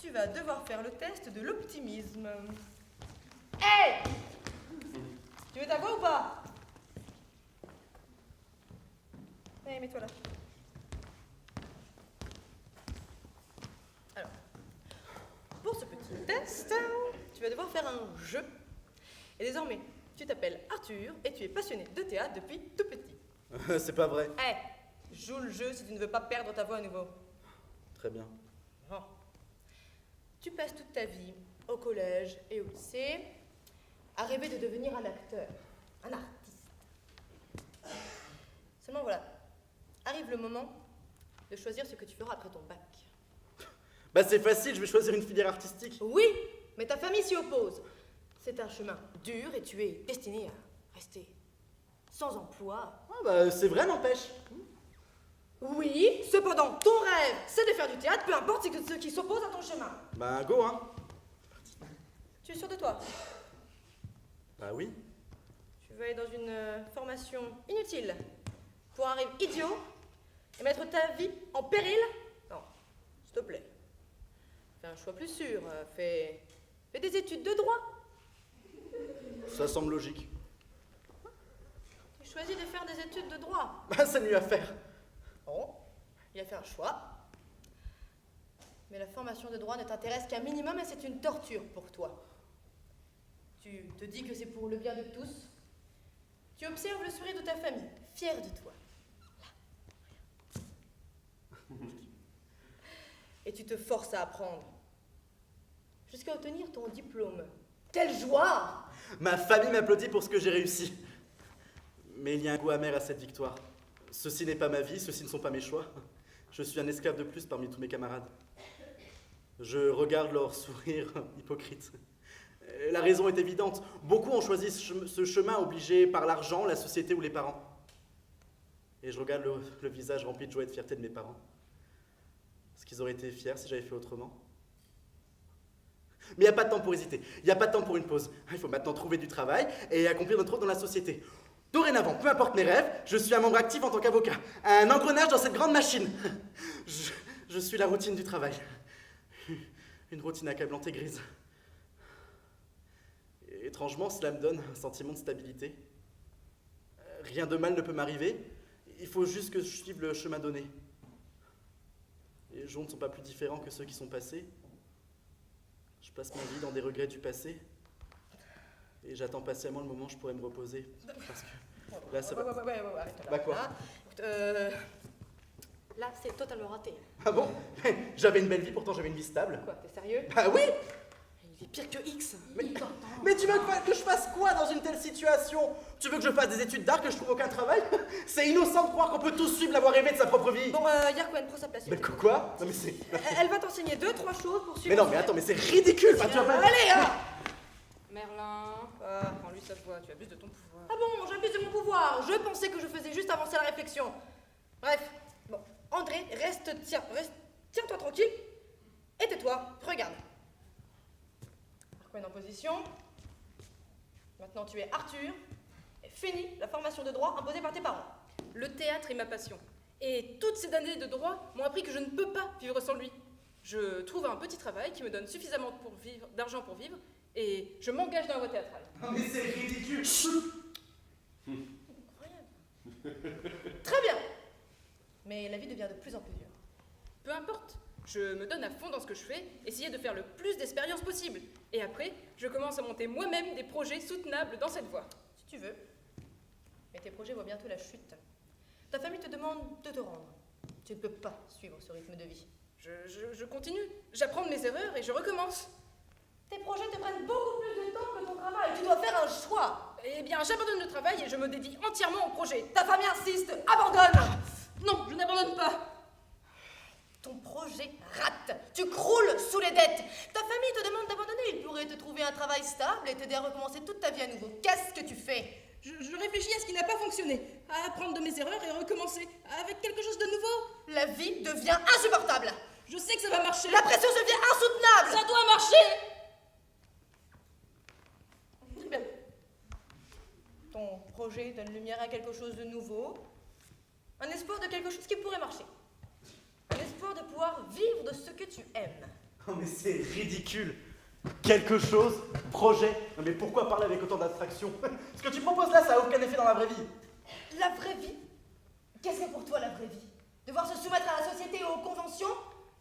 Tu vas devoir faire le test de l'optimisme. Hé! Tu veux ta voix ou pas? Allez, mets-toi là. Alors, pour ce petit test, tu vas devoir faire un jeu. Et désormais, tu t'appelles Arthur et tu es passionné de théâtre depuis tout petit. C'est pas vrai. Hé, joue le jeu si tu ne veux pas perdre ta voix à nouveau. Très bien. Bon. Tu passes toute ta vie au collège et au lycée à rêver de devenir un acteur, un artiste. Seulement voilà, arrive le moment de choisir ce que tu feras après ton bac. Bah c'est facile, je vais choisir une filière artistique. Oui, mais ta famille s'y oppose. C'est un chemin dur et tu es destiné à rester sans emploi. Ah bah c'est vrai n'empêche. Oui, cependant, ton rêve, c'est de faire du théâtre, peu importe ce qui s'oppose à ton chemin. Bah go hein. Tu es sûr de toi? Bah oui. Tu veux aller dans une formation inutile pour un rêve idiot et mettre ta vie en péril? Non, s'il te plaît. Fais un choix plus sûr. Fais des études de droit. Ça semble logique. Tu choisis de faire des études de droit. Bah c'est mieux à faire. Bon, il a fait un choix. Mais la formation de droit ne t'intéresse qu'un minimum et c'est une torture pour toi. Tu te dis que c'est pour le bien de tous. Tu observes le sourire de ta famille, fière de toi. Là. Et tu te forces à apprendre. Jusqu'à obtenir ton diplôme. Quelle joie! Ma famille m'applaudit pour ce que j'ai réussi. Mais il y a un goût amer à cette victoire. Ceci n'est pas ma vie, ceci ne sont pas mes choix. Je suis un esclave de plus parmi tous mes camarades. Je regarde leur sourire hypocrite. La raison est évidente. Beaucoup ont choisi ce chemin obligé par l'argent, la société ou les parents. Et je regarde le visage rempli de joie et de fierté de mes parents. Est-ce qu'ils auraient été fiers si j'avais fait autrement? Mais il n'y a pas de temps pour hésiter, il n'y a pas de temps pour une pause. Il faut maintenant trouver du travail et accomplir notre rôle dans la société. Dorénavant, peu importe mes rêves, je suis un membre actif en tant qu'avocat. Un engrenage dans cette grande machine. Je suis la routine du travail. Une routine accablante et grise. Et étrangement, cela me donne un sentiment de stabilité. Rien de mal ne peut m'arriver. Il faut juste que je suive le chemin donné. Les jours ne sont pas plus différents que ceux qui sont passés. Je passe ma vie dans des regrets du passé. Et j'attends patiemment le moment où je pourrais me reposer. Parce que là, ça va. Ouais, arrête là. Bah quoi? Là, écoute, là, c'est totalement raté. Ah bon? J'avais une belle vie, pourtant j'avais une vie stable. Quoi, t'es sérieux? Bah oui! Il est pire que X. Mais tu veux que je fasse quoi dans une telle situation? Tu veux que je fasse des études d'art, que je trouve aucun travail? C'est innocent de croire qu'on peut tous suivre l'avoir rêvé de sa propre vie. Bon, Yarkwen, prends sa place. Mais quoi? Non mais c'est... Elle va t'enseigner 2-3 choses pour suivre. Mais non mais attends, mais c'est ridicule! Enfin, tu vas pas... Allez, hein! Merlin. Prends-lui sa voix, tu abuses de ton pouvoir. Ah bon, j'abuse de mon pouvoir. Je pensais que je faisais juste avancer la réflexion. Bref, bon, André, tiens-toi tranquille et tais-toi. Regarde. Yarkwen en position. Maintenant, tu es Arthur. Et finis la formation de droit imposée par tes parents. Le théâtre est ma passion. Et toutes ces années de droit m'ont appris que je ne peux pas vivre sans lui. Je trouve un petit travail qui me donne suffisamment d'argent pour vivre et je m'engage dans la voie théâtrale. Non mais c'est ridicule! Incroyable. Très bien. Mais la vie devient de plus en plus dure. Peu importe, je me donne à fond dans ce que je fais, essayer de faire le plus d'expériences possible. Et après, je commence à monter moi-même des projets soutenables dans cette voie. Si tu veux. Mais tes projets voient bientôt la chute. Ta famille te demande de te rendre. Tu ne peux pas suivre ce rythme de vie. Je continue, j'apprends de mes erreurs et je recommence. Tes projets te prennent beaucoup plus de temps que ton travail. Tu dois faire un choix. Eh bien, j'abandonne le travail et je me dédie entièrement au projet. Ta famille insiste, abandonne. Non, je n'abandonne pas. Ton projet rate. Tu croules sous les dettes. Ta famille te demande d'abandonner. Ils pourraient te trouver un travail stable et t'aider à recommencer toute ta vie à nouveau. Qu'est-ce que tu fais? Je réfléchis à ce qui n'a pas fonctionné, à apprendre de mes erreurs et recommencer avec quelque chose de nouveau. La vie devient insupportable. Je sais que ça va marcher. La pression devient insoutenable. Ça doit marcher. Très bien. Ton projet donne lumière à quelque chose de nouveau. Un espoir de quelque chose qui pourrait marcher. Un espoir de pouvoir vivre de ce que tu aimes. Oh mais c'est ridicule. Quelque chose, projet. Non mais pourquoi parler avec autant d'abstraction? Ce que tu proposes là, ça n'a aucun effet dans la vraie vie. La vraie vie? Qu'est-ce que pour toi la vraie vie? Devoir se soumettre à la société et aux conventions?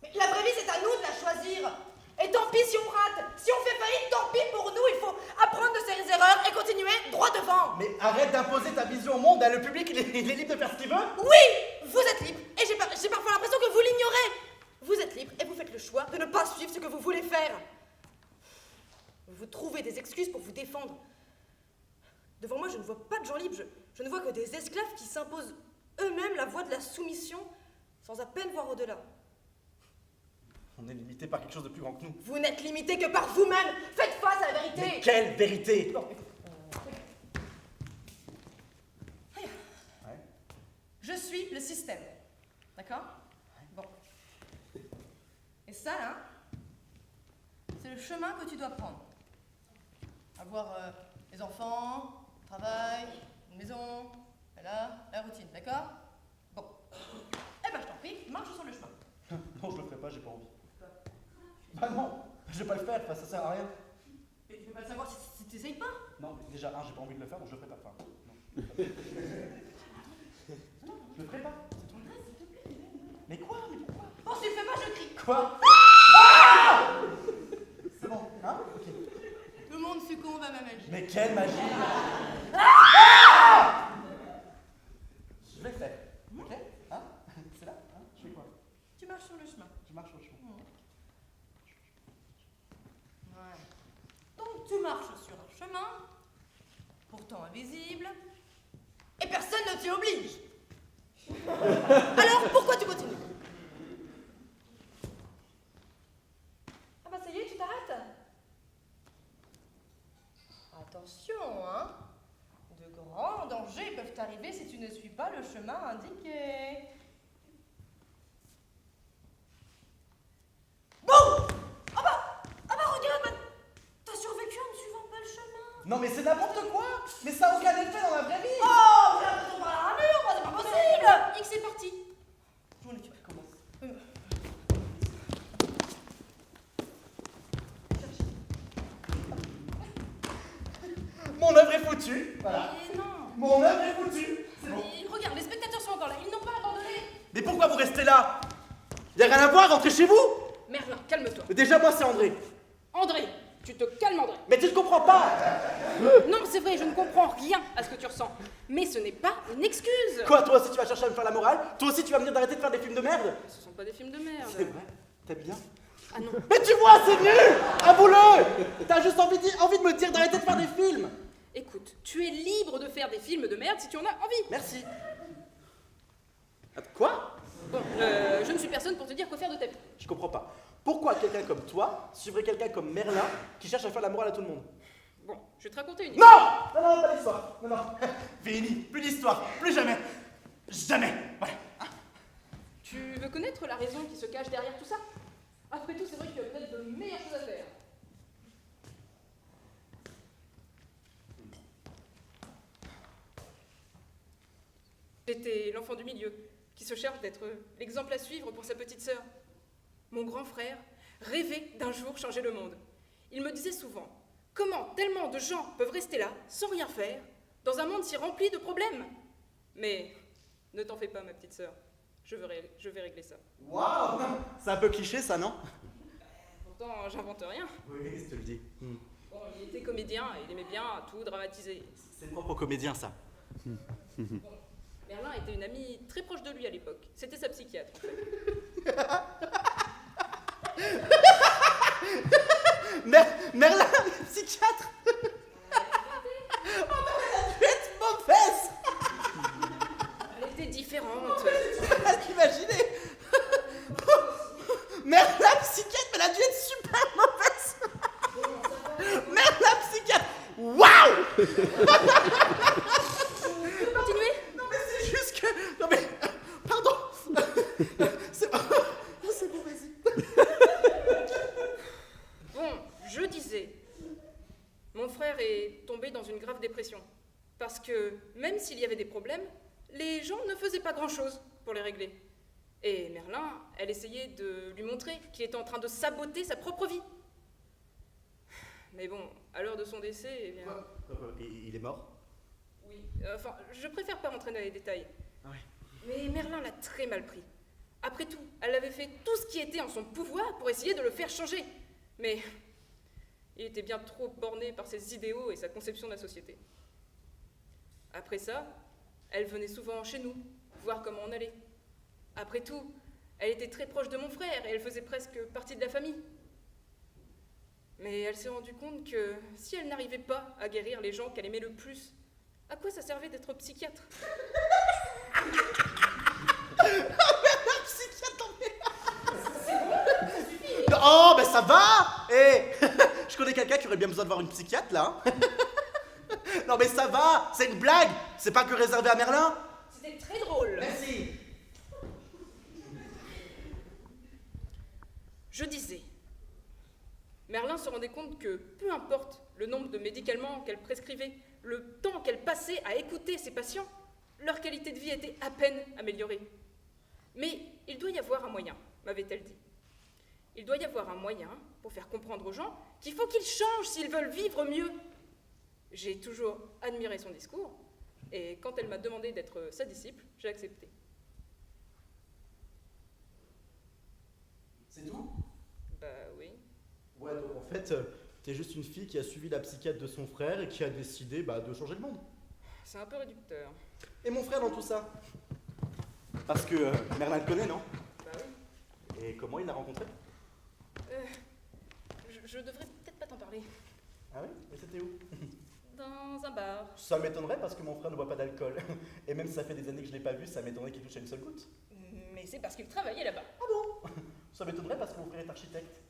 Mais la vraie vie, c'est à nous de la choisir. Et tant pis si on rate, si on fait faillite, tant pis pour nous. Il faut apprendre de ses erreurs et continuer droit devant. Mais arrête d'imposer ta vision au monde, hein. Le public il est libre de faire ce qu'il veut. Oui, vous êtes libre. Et j'ai parfois l'impression que vous l'ignorez. Vous êtes libre et vous faites le choix de ne pas suivre ce que vous voulez faire. Vous trouvez des excuses pour vous défendre. Devant moi, je ne vois pas de gens libres. Je ne vois que des esclaves qui s'imposent eux-mêmes la voie de la soumission sans à peine voir au-delà. On est limité par quelque chose de plus grand que nous. Vous n'êtes limité que par vous-même. Faites face à la vérité. Mais quelle vérité? Bon, Ouais. je suis le système. D'accord? Bon. Et ça, là, c'est le chemin que tu dois prendre. Avoir des enfants, travail, une maison, et là, la routine, d'accord? Bon. Eh ben, je t'en prie, marche sur le chemin. Non, je le ferai pas, j'ai pas envie. Bah non, je vais pas le faire, enfin, ça sert à rien. Mais tu peux pas le savoir si tu n'essayes pas. Non, mais déjà, j'ai pas envie de le faire, donc je le ferai pas. Enfin, non. Je le ferai pas, c'est tout. Mais quoi? Mais pourquoi? Bon, si tu le fais pas, je crie. Quoi? Ah! C'est bon, hein? Ok. Le monde succombe à ma magie. Mais quelle magie! Ah! Je vais le faire, ok? Hein? C'est là? Hein? Je fais quoi? Tu marches sur le chemin. Je marche au chemin. Ouais. Donc tu marches sur un chemin, pourtant invisible, et personne ne t'y oblige. Alors pourquoi tu continues? Ah bah ça y est, tu t'arrêtes? Attention, hein. De grands dangers peuvent arriver si tu ne suis pas le chemin indiqué. Bon! Ah bah regarde, bah, t'as survécu en ne suivant pas le chemin. Non, mais c'est n'importe quoi! Mais ça n'a aucun effet dans la vraie vie! Oh, vous l'avez tombé par un mur, moi, c'est pas possible. X est parti. Je m'en occupe. Comment? Mon œuvre est foutue! Voilà. Mais non. Mon œuvre est foutue! C'est bon. Mais regarde, les spectateurs sont encore là. Ils n'ont pas abandonné. Mais pourquoi vous restez là? Y'a rien à voir, rentrez chez vous! Merlin, calme-toi. Mais déjà, moi, c'est André. André, tu te calmes, André. Mais tu ne comprends pas! Non, c'est vrai, je ne comprends rien à ce que tu ressens. Mais ce n'est pas une excuse. Quoi, toi aussi, tu vas chercher à me faire la morale? Toi aussi, tu vas me dire d'arrêter de faire des films de merde? Ce sont pas des films de merde. C'est vrai? T'aimes bien? Ah non. Mais tu vois, c'est nul! Avoue-le! T'as juste envie de me dire d'arrêter de faire des films! Écoute, tu es libre de faire des films de merde si tu en as envie. Merci. Quoi? Bon, je ne suis personne pour te dire quoi faire de ta vie. Je comprends pas. Pourquoi quelqu'un comme toi suivrait quelqu'un comme Merlin qui cherche à faire la morale à tout le monde? Bon, je vais te raconter une Non! Non, non, pas d'histoire. Non, non. Fini. Plus d'histoire. Plus jamais. Jamais. Voilà. Tu veux connaître la raison qui se cache derrière tout ça? Après tout, c'est vrai qu'il y a peut-être de meilleures choses à faire. J'étais l'enfant du milieu, qui se cherche d'être l'exemple à suivre pour sa petite sœur. Mon grand frère rêvait d'un jour changer le monde. Il me disait souvent, comment tellement de gens peuvent rester là, sans rien faire, dans un monde si rempli de problèmes? Mais ne t'en fais pas, ma petite sœur, je vais régler ça. Waouh! C'est un peu cliché, ça, non? Pourtant, j'invente rien. Oui, je te le dis. Bon, il était comédien et il aimait bien tout dramatiser. C'est propre aux comédiens, ça. Bon, Merlin était une amie très proche de lui à l'époque. C'était sa psychiatre, en fait. Merlin, psychiatre? Oh non! Continuez. Non mais c'est juste que... Non mais... Pardon. C'est bon, vas-y. Bon, je disais, mon frère est tombé dans une grave dépression. Parce que même s'il y avait des problèmes, les gens ne faisaient pas grand-chose pour les régler. Et Merlin, elle essayait de lui montrer qu'il était en train de saboter sa propre vie. Mais bon, à l'heure de son décès, eh bien... Il est mort? Oui, enfin, je préfère pas rentrer dans les détails. Ah ouais. Mais Merlin l'a très mal pris. Après tout, elle avait fait tout ce qui était en son pouvoir pour essayer de le faire changer. Mais il était bien trop borné par ses idéaux et sa conception de la société. Après ça, elle venait souvent chez nous, voir comment on allait. Après tout, elle était très proche de mon frère et elle faisait presque partie de la famille. Mais elle s'est rendue compte que si elle n'arrivait pas à guérir les gens qu'elle aimait le plus, à quoi ça servait d'être psychiatre? Oh, ben ça va. Je connais quelqu'un qui aurait bien besoin de voir une psychiatre, là. Non, mais ça va, c'est une blague. C'est pas que réservé à Merlin. C'était très drôle. Merci. Je disais, Merlin se rendait compte que peu importe le nombre de médicaments qu'elle prescrivait, le temps qu'elle passait à écouter ses patients, leur qualité de vie était à peine améliorée. Mais il doit y avoir un moyen, m'avait-elle dit. Il doit y avoir un moyen pour faire comprendre aux gens qu'il faut qu'ils changent s'ils veulent vivre mieux. J'ai toujours admiré son discours, et quand elle m'a demandé d'être sa disciple, j'ai accepté. C'est tout? Bah oui. Ouais, donc en fait, t'es juste une fille qui a suivi la psychiatre de son frère et qui a décidé de changer le monde. C'est un peu réducteur. Et mon frère dans tout ça? Parce que Merlin le connaît, non? Bah oui. Et comment il l'a rencontré? Je devrais peut-être pas t'en parler. Ah oui? Et c'était où? Dans un bar. Ça m'étonnerait parce que mon frère ne boit pas d'alcool. Et même si ça fait des années que je l'ai pas vu, ça m'étonnerait qu'il touche à une seule goutte. Mais c'est parce qu'il travaillait là-bas. Ah bon? Ça m'étonnerait parce que mon frère est architecte.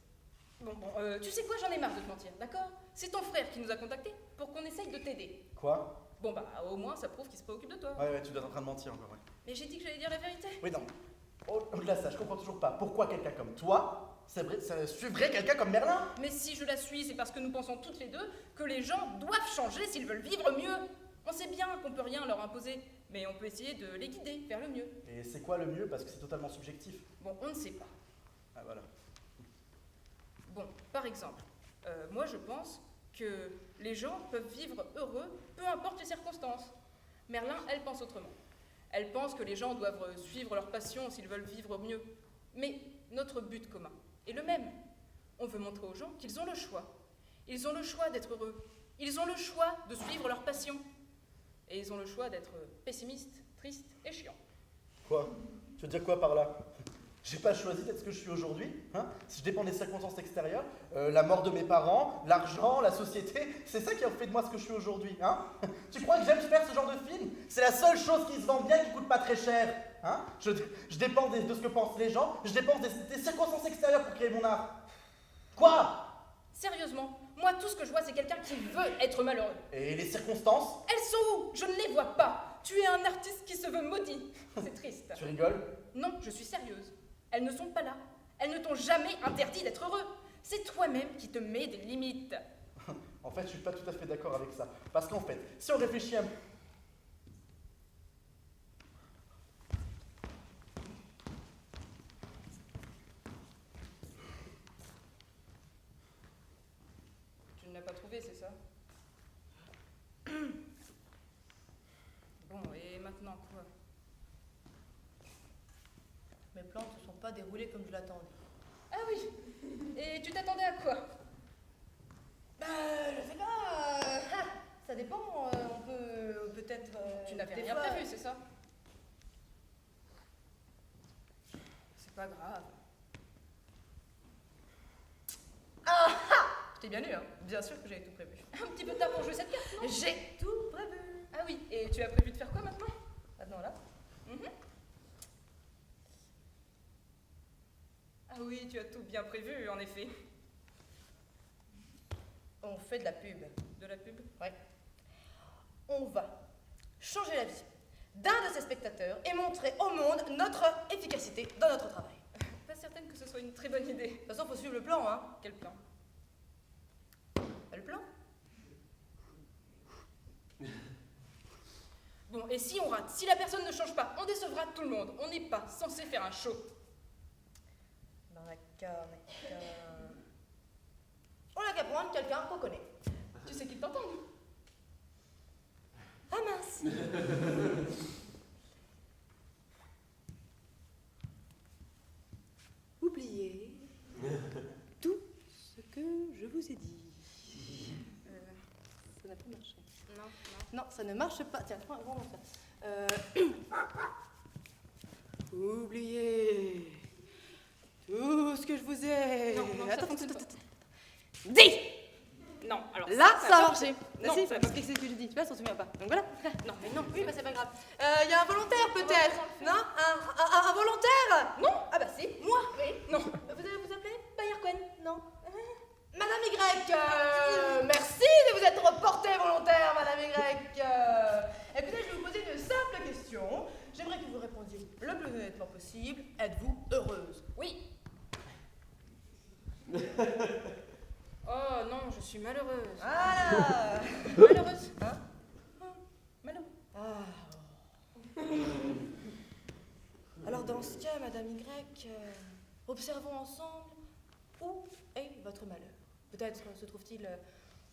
Bon, tu sais quoi, j'en ai marre de te mentir, d'accord? C'est ton frère qui nous a contactés pour qu'on essaye de t'aider. Quoi? Bon bah, au moins, ça prouve qu'il se préoccupe de toi. Ouais, tu dois être en train de mentir encore, ouais. Mais j'ai dit que j'allais dire la vérité. Oui, non. Au-delà de ça, je comprends toujours pas. Pourquoi quelqu'un comme toi, ça suivrait quelqu'un comme Merlin? Mais si je la suis, c'est parce que nous pensons toutes les deux que les gens doivent changer s'ils veulent vivre mieux. On sait bien qu'on peut rien leur imposer, mais on peut essayer de les guider vers le mieux. Et c'est quoi le mieux? Parce que c'est totalement subjectif. Bon, on ne sait pas. Ah voilà. Bon, par exemple, moi je pense que les gens peuvent vivre heureux, peu importe les circonstances. Merlin, elle pense autrement. Elle pense que les gens doivent suivre leur passion s'ils veulent vivre mieux. Mais notre but commun est le même. On veut montrer aux gens qu'ils ont le choix. Ils ont le choix d'être heureux. Ils ont le choix de suivre leur passion. Et ils ont le choix d'être pessimistes, tristes et chiants. Quoi? Tu veux dire quoi par là? J'ai pas choisi d'être ce que je suis aujourd'hui, hein? Si je dépends des circonstances extérieures, la mort de mes parents, l'argent, la société, c'est ça qui a fait de moi ce que je suis aujourd'hui, hein? Tu crois que j'aime faire ce genre de film? C'est la seule chose qui se vend bien, qui coûte pas très cher, hein? Je dépends de ce que pensent les gens, je dépends des circonstances extérieures pour créer mon art. Quoi? Sérieusement, moi tout ce que je vois c'est quelqu'un qui veut être malheureux. Et les circonstances? Elles sont où? Je ne les vois pas. Tu es un artiste qui se veut maudit. C'est triste. Tu rigoles? Non, je suis sérieuse. Elles ne sont pas là. Elles ne t'ont jamais interdit d'être heureux. C'est toi-même qui te mets des limites. En fait, je suis pas tout à fait d'accord avec ça. Parce qu'en fait, si on réfléchit un... Tu ne l'as pas trouvé, c'est ça? Bon, et maintenant quoi? Mes plans ne se sont pas déroulés comme je l'attendais. Ah oui. Et tu t'attendais à quoi? Je sais pas. Ça dépend. On peut peut-être. Tu n'avais des rien fois- prévu, c'est ça? C'est pas grave. Je t'ai bien eu, hein. Bien sûr que j'avais tout prévu. Un petit peu tard pour jouer cette carte, non? J'ai tout prévu. Ah oui, et tu as prévu de faire quoi maintenant? Maintenant là. Mhm. Ah oui, tu as tout bien prévu, en effet. On fait de la pub. De la pub? Ouais. on va changer la vie d'un de ses spectateurs et montrer au monde notre efficacité dans notre travail. Pas certaine que ce soit une très bonne idée. De toute façon, faut suivre le plan, hein. Quel plan? Le plan? Bon, et si on rate, si la personne ne change pas, on décevra tout le monde. On n'est pas censé faire un show. D'accord. On n'a qu'à prendre quelqu'un qu'on connaît. Tu sais qu'il t'entend? Ah mince. Oubliez tout ce que je vous ai dit. Ça n'a pas marché. Non. Non, ça ne marche pas. Tiens, prends ça. Oubliez tout ce que je vous ai. Non, ça attends, fonctionne pas. Dis. Non, alors Là, ça a pas- marché. Non, Si, ça a parce que c'est ce que je dis. Tu vois, on s'en souvient pas. Donc voilà. Non, mais non. Oui, bah c'est pas grave. Il y a un volontaire peut-être. Non, un volontaire. Non. Ah bah si, moi. Oui. Non. Vous allez vous appeler Bayer Cohen? Non. Madame Y, merci de vous être reportée volontaire, Madame Y. Écoutez, je vais vous poser une simple question. J'aimerais que vous répondiez le plus honnêtement possible. Êtes-vous heureuse? Oui. Oh non, je suis malheureuse. Ah. Malheureuse. Hein? Malheureuse. Ah. Alors dans ce cas, Madame Y, observons ensemble où est votre malheur. Peut-être se trouve-t-il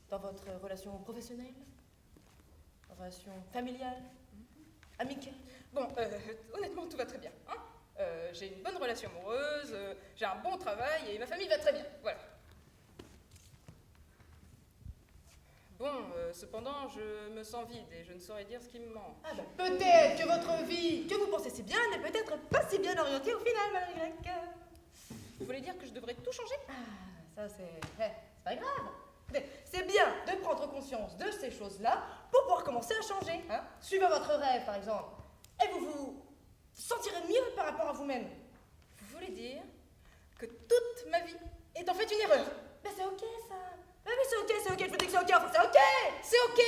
dans votre relation professionnelle, en relation familiale, amicale. Bon, honnêtement, tout va très bien. Hein. J'ai une bonne relation amoureuse, j'ai un bon travail et ma famille va très bien. Voilà. Bon, cependant, je me sens vide et je ne saurais dire ce qui me manque. Ah bah peut-être que votre vie, que vous pensez si bien, n'est peut-être pas si bien orientée au final, Madame Y. Vous voulez dire que je devrais tout changer? Ça c'est pas grave. Écoutez, c'est bien de prendre conscience de ces choses-là pour pouvoir commencer à changer. Hein. Suivez votre rêve, par exemple, et vous vous sentirez mieux par rapport à vous-même. Vous voulez dire que toute ma vie est en fait une erreur? Mais c'est ok ça. Mais c'est ok, je vous dis que c'est ok, enfin c'est ok. C'est ok.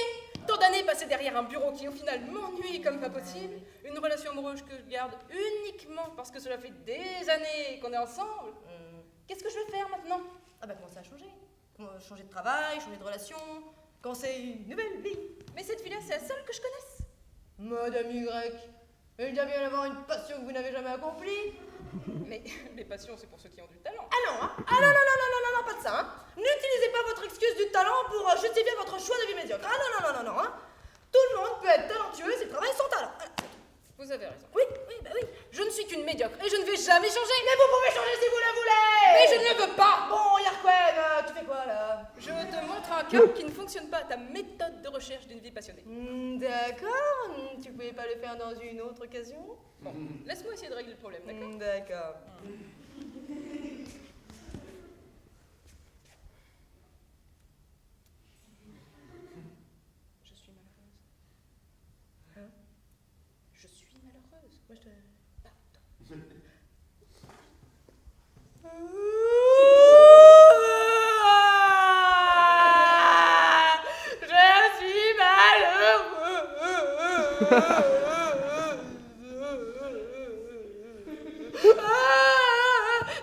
Tant d'années passées derrière un bureau qui au final m'ennuie comme pas possible, une relation amoureuse que je garde uniquement parce que cela fait des années qu'on est ensemble. Qu'est-ce que je vais faire maintenant? Ah bah commencez à changer. Changer de travail, changer de relation, commencer une nouvelle vie. Mais cette vie-là, c'est la seule que je connaisse. Madame Y, il doit bien y avoir une passion que vous n'avez jamais accomplie. Mais les passions, c'est pour ceux qui ont du talent. Ah non, hein. Ah non, pas de ça, hein. N'utilisez pas votre excuse du talent pour justifier votre choix de vie médiocre. Ah non, hein. Tout le monde peut être talentueux et travailler sans talent. Vous avez raison. Oui. Je ne suis qu'une médiocre et je ne vais jamais changer. Mais vous pouvez changer si vous le voulez. Mais je ne le veux pas. Bon, Yarquen, tu fais quoi là? Je te montre un cas qui ne fonctionne pas, ta méthode de recherche d'une vie passionnée. D'accord. Tu pouvais pas le faire dans une autre occasion? Bon, laisse-moi essayer de régler le problème, d'accord? D'accord. Je suis malheureuse. Hein? Je suis malheureuse. Moi, je te... Je suis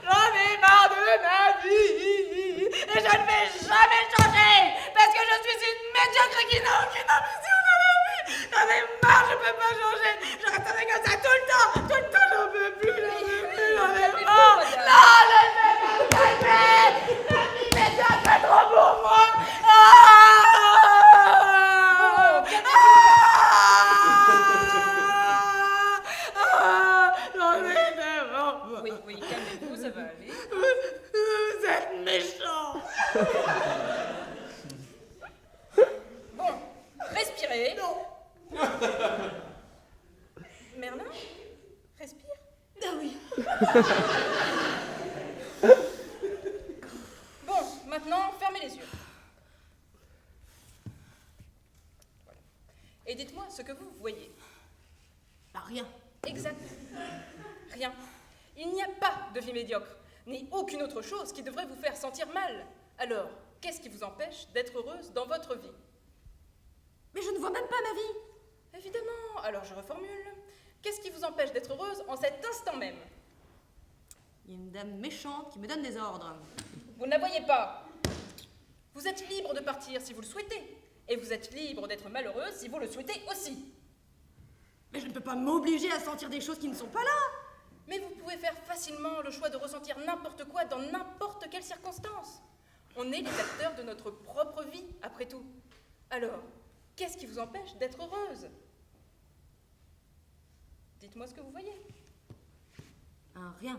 j'en ai marre de ma vie et je ne vais jamais changer parce que je suis une médiocre qui n'a aucune ambition dans la vie. J'en ai marre, je peux pas changer. Je resterai comme ça tout le temps, j'en peux plus, j'en ai marre. Non, laissez-moi me calmer. La vie médiocre est trop pour moi. J'en ai marre. Oui, calmez-vous, ça va aller. Vous êtes méchant. Bon, respirez. Non. Merlin, respire. Ah oui. Bon, maintenant, fermez les yeux. Voilà. Et dites-moi ce que vous voyez. Bah rien. Exact. Rien. Il n'y a pas de vie médiocre, ni aucune autre chose qui devrait vous faire sentir mal. Alors, qu'est-ce qui vous empêche d'être heureuse dans votre vie? Mais je ne vois même pas ma vie. Évidemment, alors je reformule. Qu'est-ce qui vous empêche d'être heureuse en cet instant même? Il y a une dame méchante qui me donne des ordres. Vous ne la voyez pas. Vous êtes libre de partir si vous le souhaitez. Et vous êtes libre d'être malheureuse si vous le souhaitez aussi. Mais je ne peux pas m'obliger à sentir des choses qui ne sont pas là. Mais vous pouvez faire facilement le choix de ressentir n'importe quoi dans n'importe quelle circonstance. On est les acteurs de notre propre vie, après tout. Alors, qu'est-ce qui vous empêche d'être heureuse? Dites-moi ce que vous voyez. Un rien.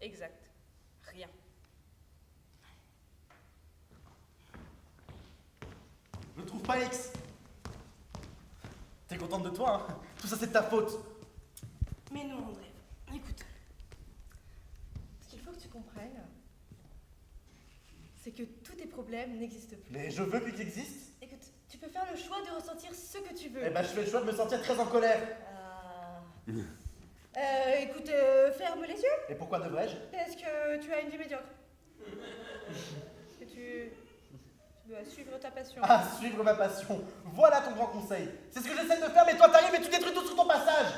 Exact. Rien. Je ne trouve pas X. T'es contente de toi, hein? Tout ça c'est de ta faute. Mais non, André. Écoute. Ce qu'il faut que tu comprennes, c'est que tous tes problèmes n'existent plus. Mais je veux plus qu'ils existent. Écoute, tu peux faire le choix de ressentir ce que tu veux. Eh ben je fais le choix de me sentir très en colère. Écoute, ferme les yeux. Et pourquoi devrais-je? Est-ce que tu as une vie médiocre? Est-ce que tu dois suivre ta passion? Ah, suivre ma passion. Voilà ton grand conseil. C'est ce que j'essaie de faire, mais toi t'arrives et tu détruis tout sur ton passage.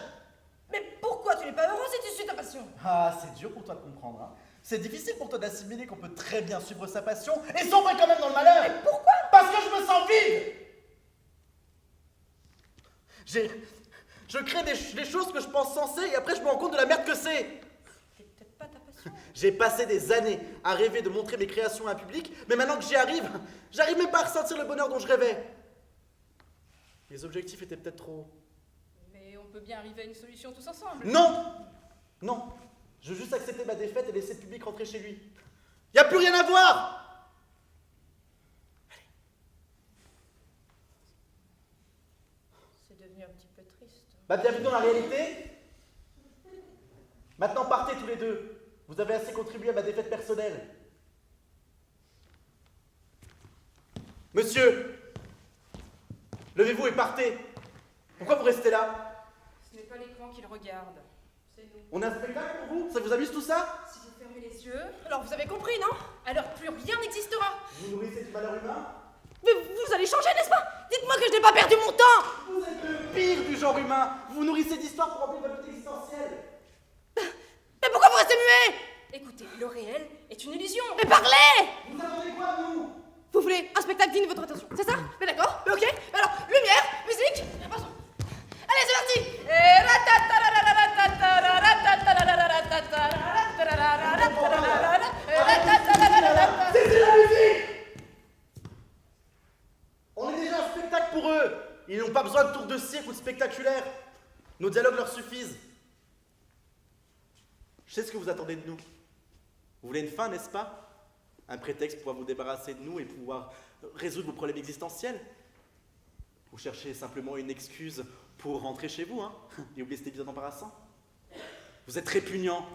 Mais pourquoi tu n'es pas heureux si tu suis ta passion? Ah, c'est dur pour toi de comprendre, hein. C'est difficile pour toi d'assimiler qu'on peut très bien suivre sa passion et sombrer quand même dans le malheur. Mais pourquoi? Parce que je me sens vide. Je crée des choses que je pense sensées et après je me rends compte de la merde que c'est. C'est peut-être pas ta passion. J'ai passé des années à rêver de montrer mes créations à un public, mais maintenant que j'y arrive, j'arrive même pas à ressentir le bonheur dont je rêvais. Les objectifs étaient peut-être trop hauts. Mais on peut bien arriver à une solution tous ensemble. Non! Non! Je veux juste accepter ma défaite et laisser le public rentrer chez lui. Y a plus rien à voir! C'est devenu un petit peu triste. Bah bienvenue dans la réalité. Maintenant partez tous les deux. Vous avez assez contribué à ma défaite personnelle. Monsieur! Levez-vous et partez. Pourquoi vous restez là? Ce n'est pas l'écran qui le regarde. C'est nous. On a un spectacle pour vous? Ça vous amuse tout ça? Si vous fermez les yeux, Alors vous avez compris, non? alors plus rien n'existera. Vous nourrissez du malheur humain? Mais vous allez changer, n'est-ce pas? Dites-moi que je n'ai pas perdu mon temps. Vous êtes le pire du genre humain. Vous nourrissez d'histoires pour remplir votre vie existentielle. Mais pourquoi vous restez muet? Écoutez, le réel est une illusion. Mais parlez! Vous attendez quoi, nous? Vous voulez un spectacle digne de votre attention, c'est ça? Mais d'accord, mais ok. Mais alors, lumière, musique, passons. Allez, c'est parti! C'est la musique! On est déjà un spectacle pour eux. Ils n'ont pas besoin de tour de cirque ou de spectaculaire. Nos dialogues leur suffisent. Je sais ce que vous attendez de nous. Vous voulez une fin, n'est-ce pas? Un prétexte pour pouvoir vous débarrasser de nous et pouvoir résoudre vos problèmes existentiels? Vous cherchez simplement une excuse pour rentrer chez vous, hein, et oublier cet épisode embarrassant? Vous êtes répugnant.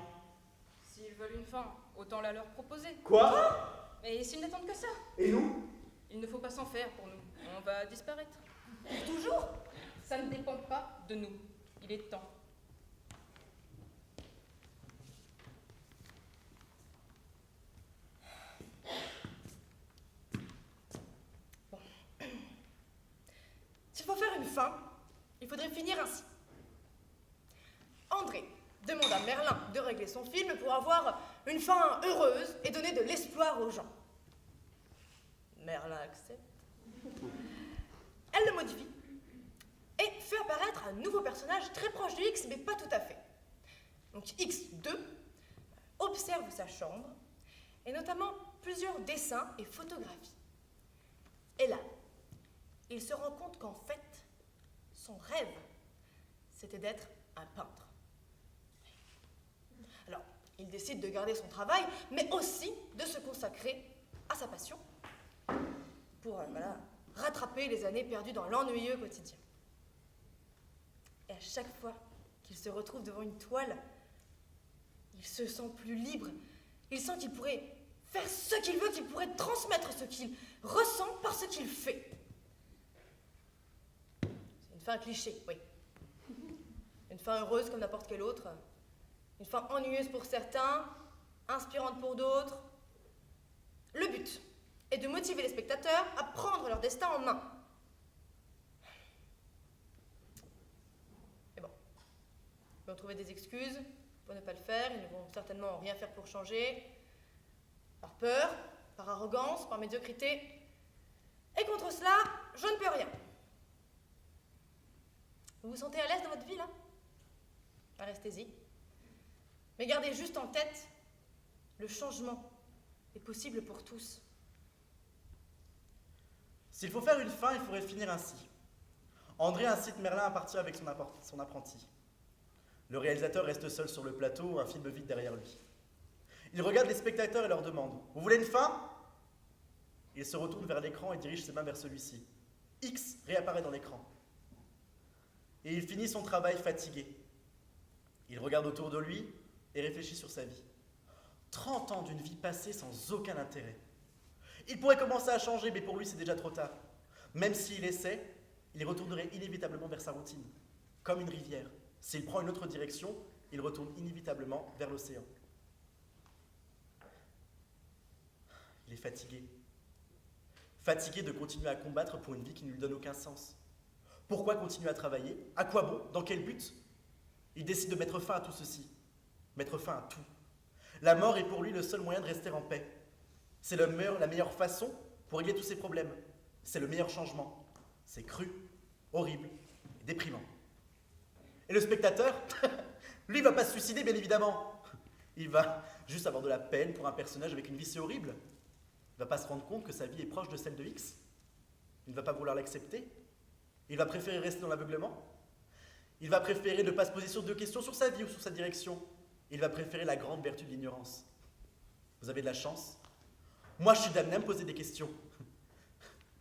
S'ils veulent une fin, autant la leur proposer. Quoi? Mais s'ils n'attendent que ça, Et nous? il ne faut pas s'en faire pour nous. On va disparaître. Toujours? Ça ne dépend pas de nous. Il est temps. S'il faut faire une fin, il faudrait finir ainsi. André demande à Merlin de régler son film pour avoir une fin heureuse et donner de l'espoir aux gens. Merlin accepte. Elle le modifie et fait apparaître un nouveau personnage très proche de X, mais pas tout à fait. Donc X2 observe sa chambre et notamment plusieurs dessins et photographies. Et là, il se rend compte qu'en fait, son rêve, c'était d'être un peintre. Alors, il décide de garder son travail, mais aussi de se consacrer à sa passion pour rattraper les années perdues dans l'ennuyeux quotidien. Et à chaque fois qu'il se retrouve devant une toile, il se sent plus libre. Il sent qu'il pourrait faire ce qu'il veut, qu'il pourrait transmettre ce qu'il ressent par ce qu'il fait. C'est une fin cliché, oui. Une fin heureuse comme n'importe quelle autre. Une fin ennuyeuse pour certains, inspirante pour d'autres. Le but est de motiver les spectateurs à prendre leur destin en main. vont trouver des excuses pour ne pas le faire, ils ne vont certainement rien faire pour changer, par peur, par arrogance, par médiocrité. Et contre cela, je ne peux rien. Vous vous sentez à l'aise dans votre vie, là? Restez-y. Mais gardez juste en tête, le changement est possible pour tous. S'il faut faire une fin, il faudrait finir ainsi. André incite Merlin à partir avec son apprenti. Le réalisateur reste seul sur le plateau, un film vide derrière lui. Il regarde les spectateurs et leur demande « Vous voulez une fin ?» Il se retourne vers l'écran et dirige ses mains vers celui-ci. X réapparaît dans l'écran. Et il finit son travail fatigué. Il regarde autour de lui et réfléchit sur sa vie. 30 ans d'une vie passée sans aucun intérêt. Il pourrait commencer à changer, mais pour lui c'est déjà trop tard. Même s'il essaie, il retournerait inévitablement vers sa routine, comme une rivière. S'il prend une autre direction, il retourne inévitablement vers l'océan. Il est fatigué. Fatigué de continuer à combattre pour une vie qui ne lui donne aucun sens. Pourquoi continuer à travailler? À quoi bon? Dans quel but? Il décide de mettre fin à tout ceci. Mettre fin à tout. La mort est pour lui le seul moyen de rester en paix. C'est la meilleure façon pour régler tous ses problèmes. C'est le meilleur changement. C'est cru, horrible et déprimant. Et le spectateur, lui, il va pas se suicider, bien évidemment. Il va juste avoir de la peine pour un personnage avec une vie si horrible. Il va pas se rendre compte que sa vie est proche de celle de X. Il ne va pas vouloir l'accepter. Il va préférer rester dans l'aveuglement. Il va préférer ne pas se poser sur deux questions sur sa vie ou sur sa direction. Il va préférer la grande vertu de l'ignorance. Vous avez de la chance. Moi, je suis damné à me poser des questions.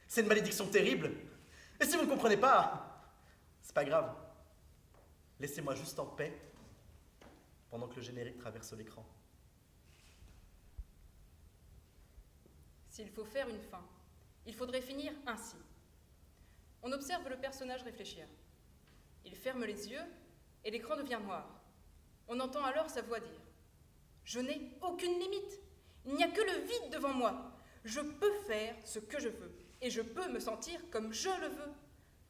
C'est une malédiction terrible. Et si vous ne comprenez pas, c'est pas grave. Laissez-moi juste en paix pendant que le générique traverse l'écran. S'il faut faire une fin, il faudrait finir ainsi. On observe le personnage réfléchir. Il ferme les yeux et l'écran devient noir. On entend alors sa voix dire « Je n'ai aucune limite. Il n'y a que le vide devant moi. Je peux faire ce que je veux et je peux me sentir comme je le veux.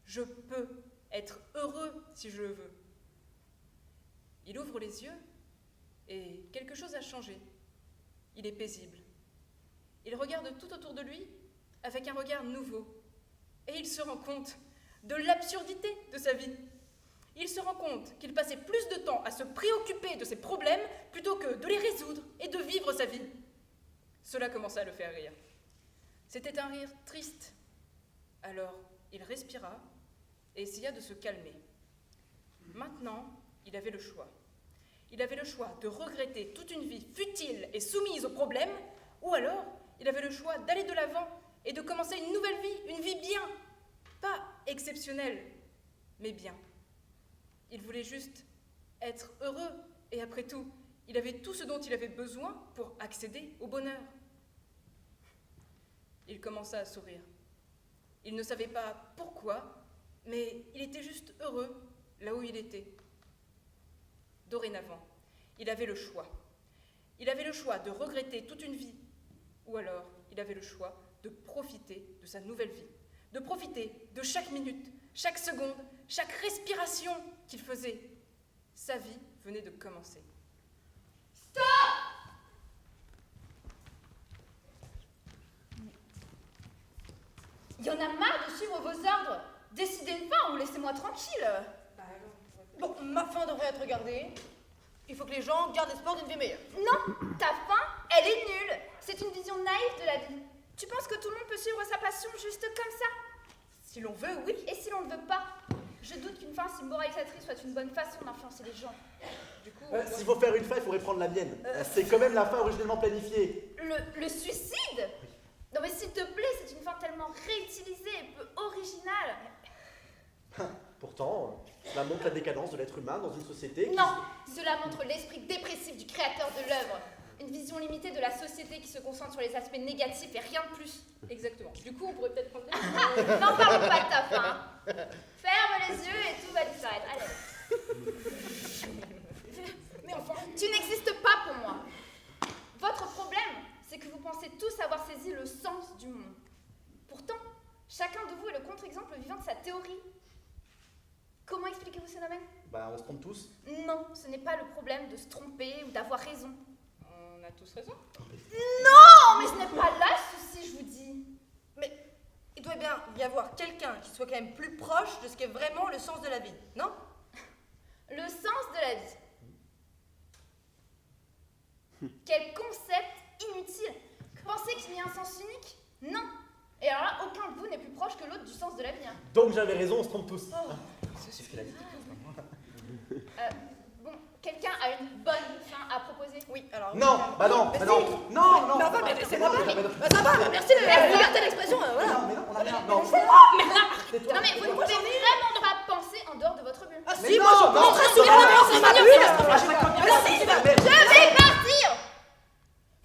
Je peux être heureux si je le veux. » Il ouvre les yeux et quelque chose a changé. Il est paisible. Il regarde tout autour de lui avec un regard nouveau et il se rend compte de l'absurdité de sa vie. Il se rend compte qu'il passait plus de temps à se préoccuper de ses problèmes plutôt que de les résoudre et de vivre sa vie. Cela commença à le faire rire. C'était un rire triste. Alors, il respira et essaya de se calmer. Maintenant, il avait le choix. Il avait le choix de regretter toute une vie futile et soumise aux problèmes, ou alors, il avait le choix d'aller de l'avant et de commencer une nouvelle vie, une vie bien. Pas exceptionnelle, mais bien. Il voulait juste être heureux, et après tout, il avait tout ce dont il avait besoin pour accéder au bonheur. Il commença à sourire. Il ne savait pas pourquoi, mais il était juste heureux là où il était. Dorénavant, il avait le choix. Il avait le choix de regretter toute une vie, ou alors il avait le choix de profiter de sa nouvelle vie, de profiter de chaque minute, chaque seconde, chaque respiration qu'il faisait. Sa vie venait de commencer. Stop! Il y en a marre de suivre vos ordres. Décidez une fin ou laissez-moi tranquille. Bon, ma fin devrait être gardée. Il faut que les gens gardent l'espoir d'une vie meilleure. Non, ta fin, elle est nulle. C'est une vision naïve de la vie. Tu penses que tout le monde peut suivre sa passion juste comme ça? Si l'on veut, oui. Et si l'on ne veut pas? Je doute qu'une fin si moralisatrice soit une bonne façon d'influencer les gens. Du coup, S'il faut faire une fin, il faudrait prendre la mienne. C'est quand même la fin originellement planifiée. Le suicide? Non mais s'il te plaît, c'est une fin tellement réutilisée et peu originale. Pourtant, cela montre la décadence de l'être humain dans une société qui... Non, cela montre l'esprit dépressif du créateur de l'œuvre. Une vision limitée de la société qui se concentre sur les aspects négatifs et rien de plus. Exactement. Du coup, on pourrait peut-être prendre... N'en parlons pas de ta fin. Ferme les yeux et tout va disparaître. Allez. Mais enfin... Tu n'existes pas pour moi. Votre problème, c'est que vous pensez tous avoir saisi le sens du monde. Pourtant, chacun de vous est le contre-exemple vivant de sa théorie. Comment expliquez-vous ce phénomène? Bah, on se trompe tous. Non, ce n'est pas le problème de se tromper ou d'avoir raison. On a tous raison. Non, mais ce n'est pas là le souci, je vous dis. Mais il doit bien y avoir quelqu'un qui soit quand même plus proche de ce qu'est vraiment le sens de la vie, non? Le sens de la vie. Quel concept inutile. Pensez qu'il y a un sens unique? Non. Et alors là, aucun de vous n'est plus proche que l'autre du sens de la vie. Hein. Donc j'avais raison, on se trompe tous. C'est ce qu'il a dit. Bon, quelqu'un a une bonne fin à proposer? Oui, alors... Non, bah non, Mais bah si. non, non, non. Mais enfin, mais laissez-moi Mais non, parler. mais non. Bah, ça va, merci de liberté d'expression, voilà. Non, mais non, on a rien. Non, tais-toi. Non mais vous ne pouvez vraiment pas penser en dehors de votre bulle. Ah Mais si, non, moi je non, pense très non, souvent non, dehors, non, c'est ma non, bulle. non, non, non, Mais si, bah, Je vais partir.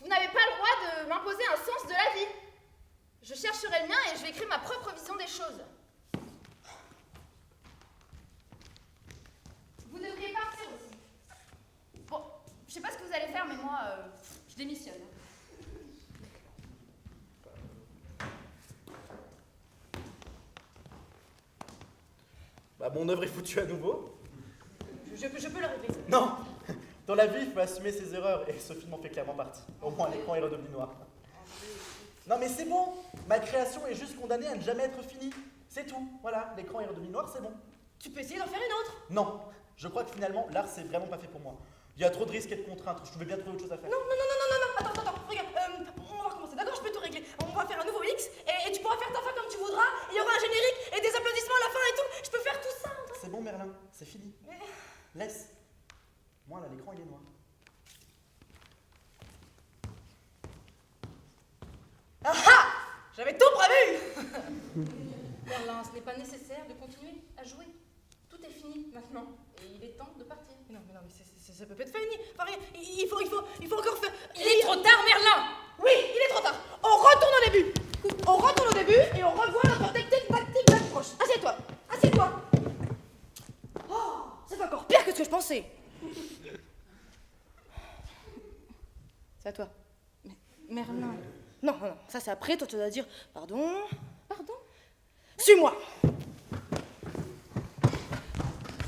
Vous n'avez pas le droit de m'imposer un sens de la vie. Je chercherai le mien et je vais écrire ma propre vision des choses. Vous devriez partir aussi. Bon, je sais pas ce que vous allez faire, mais moi, je démissionne. Bah, mon œuvre est foutue à nouveau. Je peux le régler. Non. Dans la vie, il faut assumer ses erreurs et ce film en fait clairement partie. Au moins, l'écran est redevenu noir. Non, mais c'est bon. Ma création est juste condamnée à ne jamais être finie. C'est tout. Voilà, l'écran est redevenu noir, c'est bon. Tu peux essayer d'en faire une autre. Non. Je crois que finalement, l'art, c'est vraiment pas fait pour moi. Il y a trop de risques et de contraintes. Je pouvais bien trouver autre chose à faire. Non, attends, regarde, on va recommencer, d'accord? Je peux tout régler. On va faire un nouveau X et tu pourras faire ta fin comme tu voudras. Il y aura un générique et des applaudissements à la fin et tout. Je peux faire tout ça. C'est bon, Merlin, c'est fini. Mais... Laisse. Moi, là, l'écran, il est noir. Ah ah! J'avais tout prévu. Merlin, ce n'est pas nécessaire de continuer à jouer. Tout est fini maintenant et il est temps de partir. Mais ça peut pas être fini. Enfin, il faut encore faire... Il est trop tard, Merlin! Oui, il est trop tard. On retourne au début. On retourne au début et on revoit notre tactique d'approche. Assieds-toi. Oh, c'est encore pire que ce que je pensais. C'est à toi. Mais Merlin... Non, ça c'est après, toi tu dois dire pardon. Suis-moi.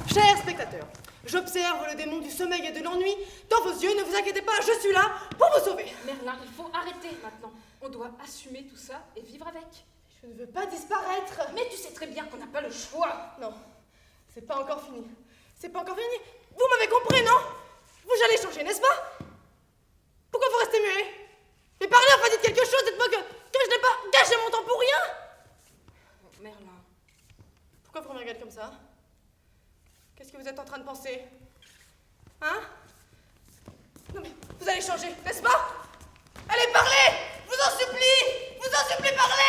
Chers spectateurs, j'observe le démon du sommeil et de l'ennui dans vos yeux. Ne vous inquiétez pas, je suis là pour vous sauver. Merlin, il faut arrêter maintenant. On doit assumer tout ça et vivre avec. Je ne veux pas disparaître. Mais tu sais très bien qu'on n'a pas le choix. Non, c'est pas encore fini. Vous m'avez compris, non? Vous allez changer, n'est-ce pas? Pourquoi vous restez muet? Mais parlez, enfin dites quelque chose, dites-moi que je n'ai pas gâché mon temps pour rien. Merlin... Pourquoi vous me regardez comme ça? Qu'est-ce que vous êtes en train de penser? Hein? Non mais, vous allez changer, n'est-ce pas? Allez, parlez! Je vous en supplie, parlez!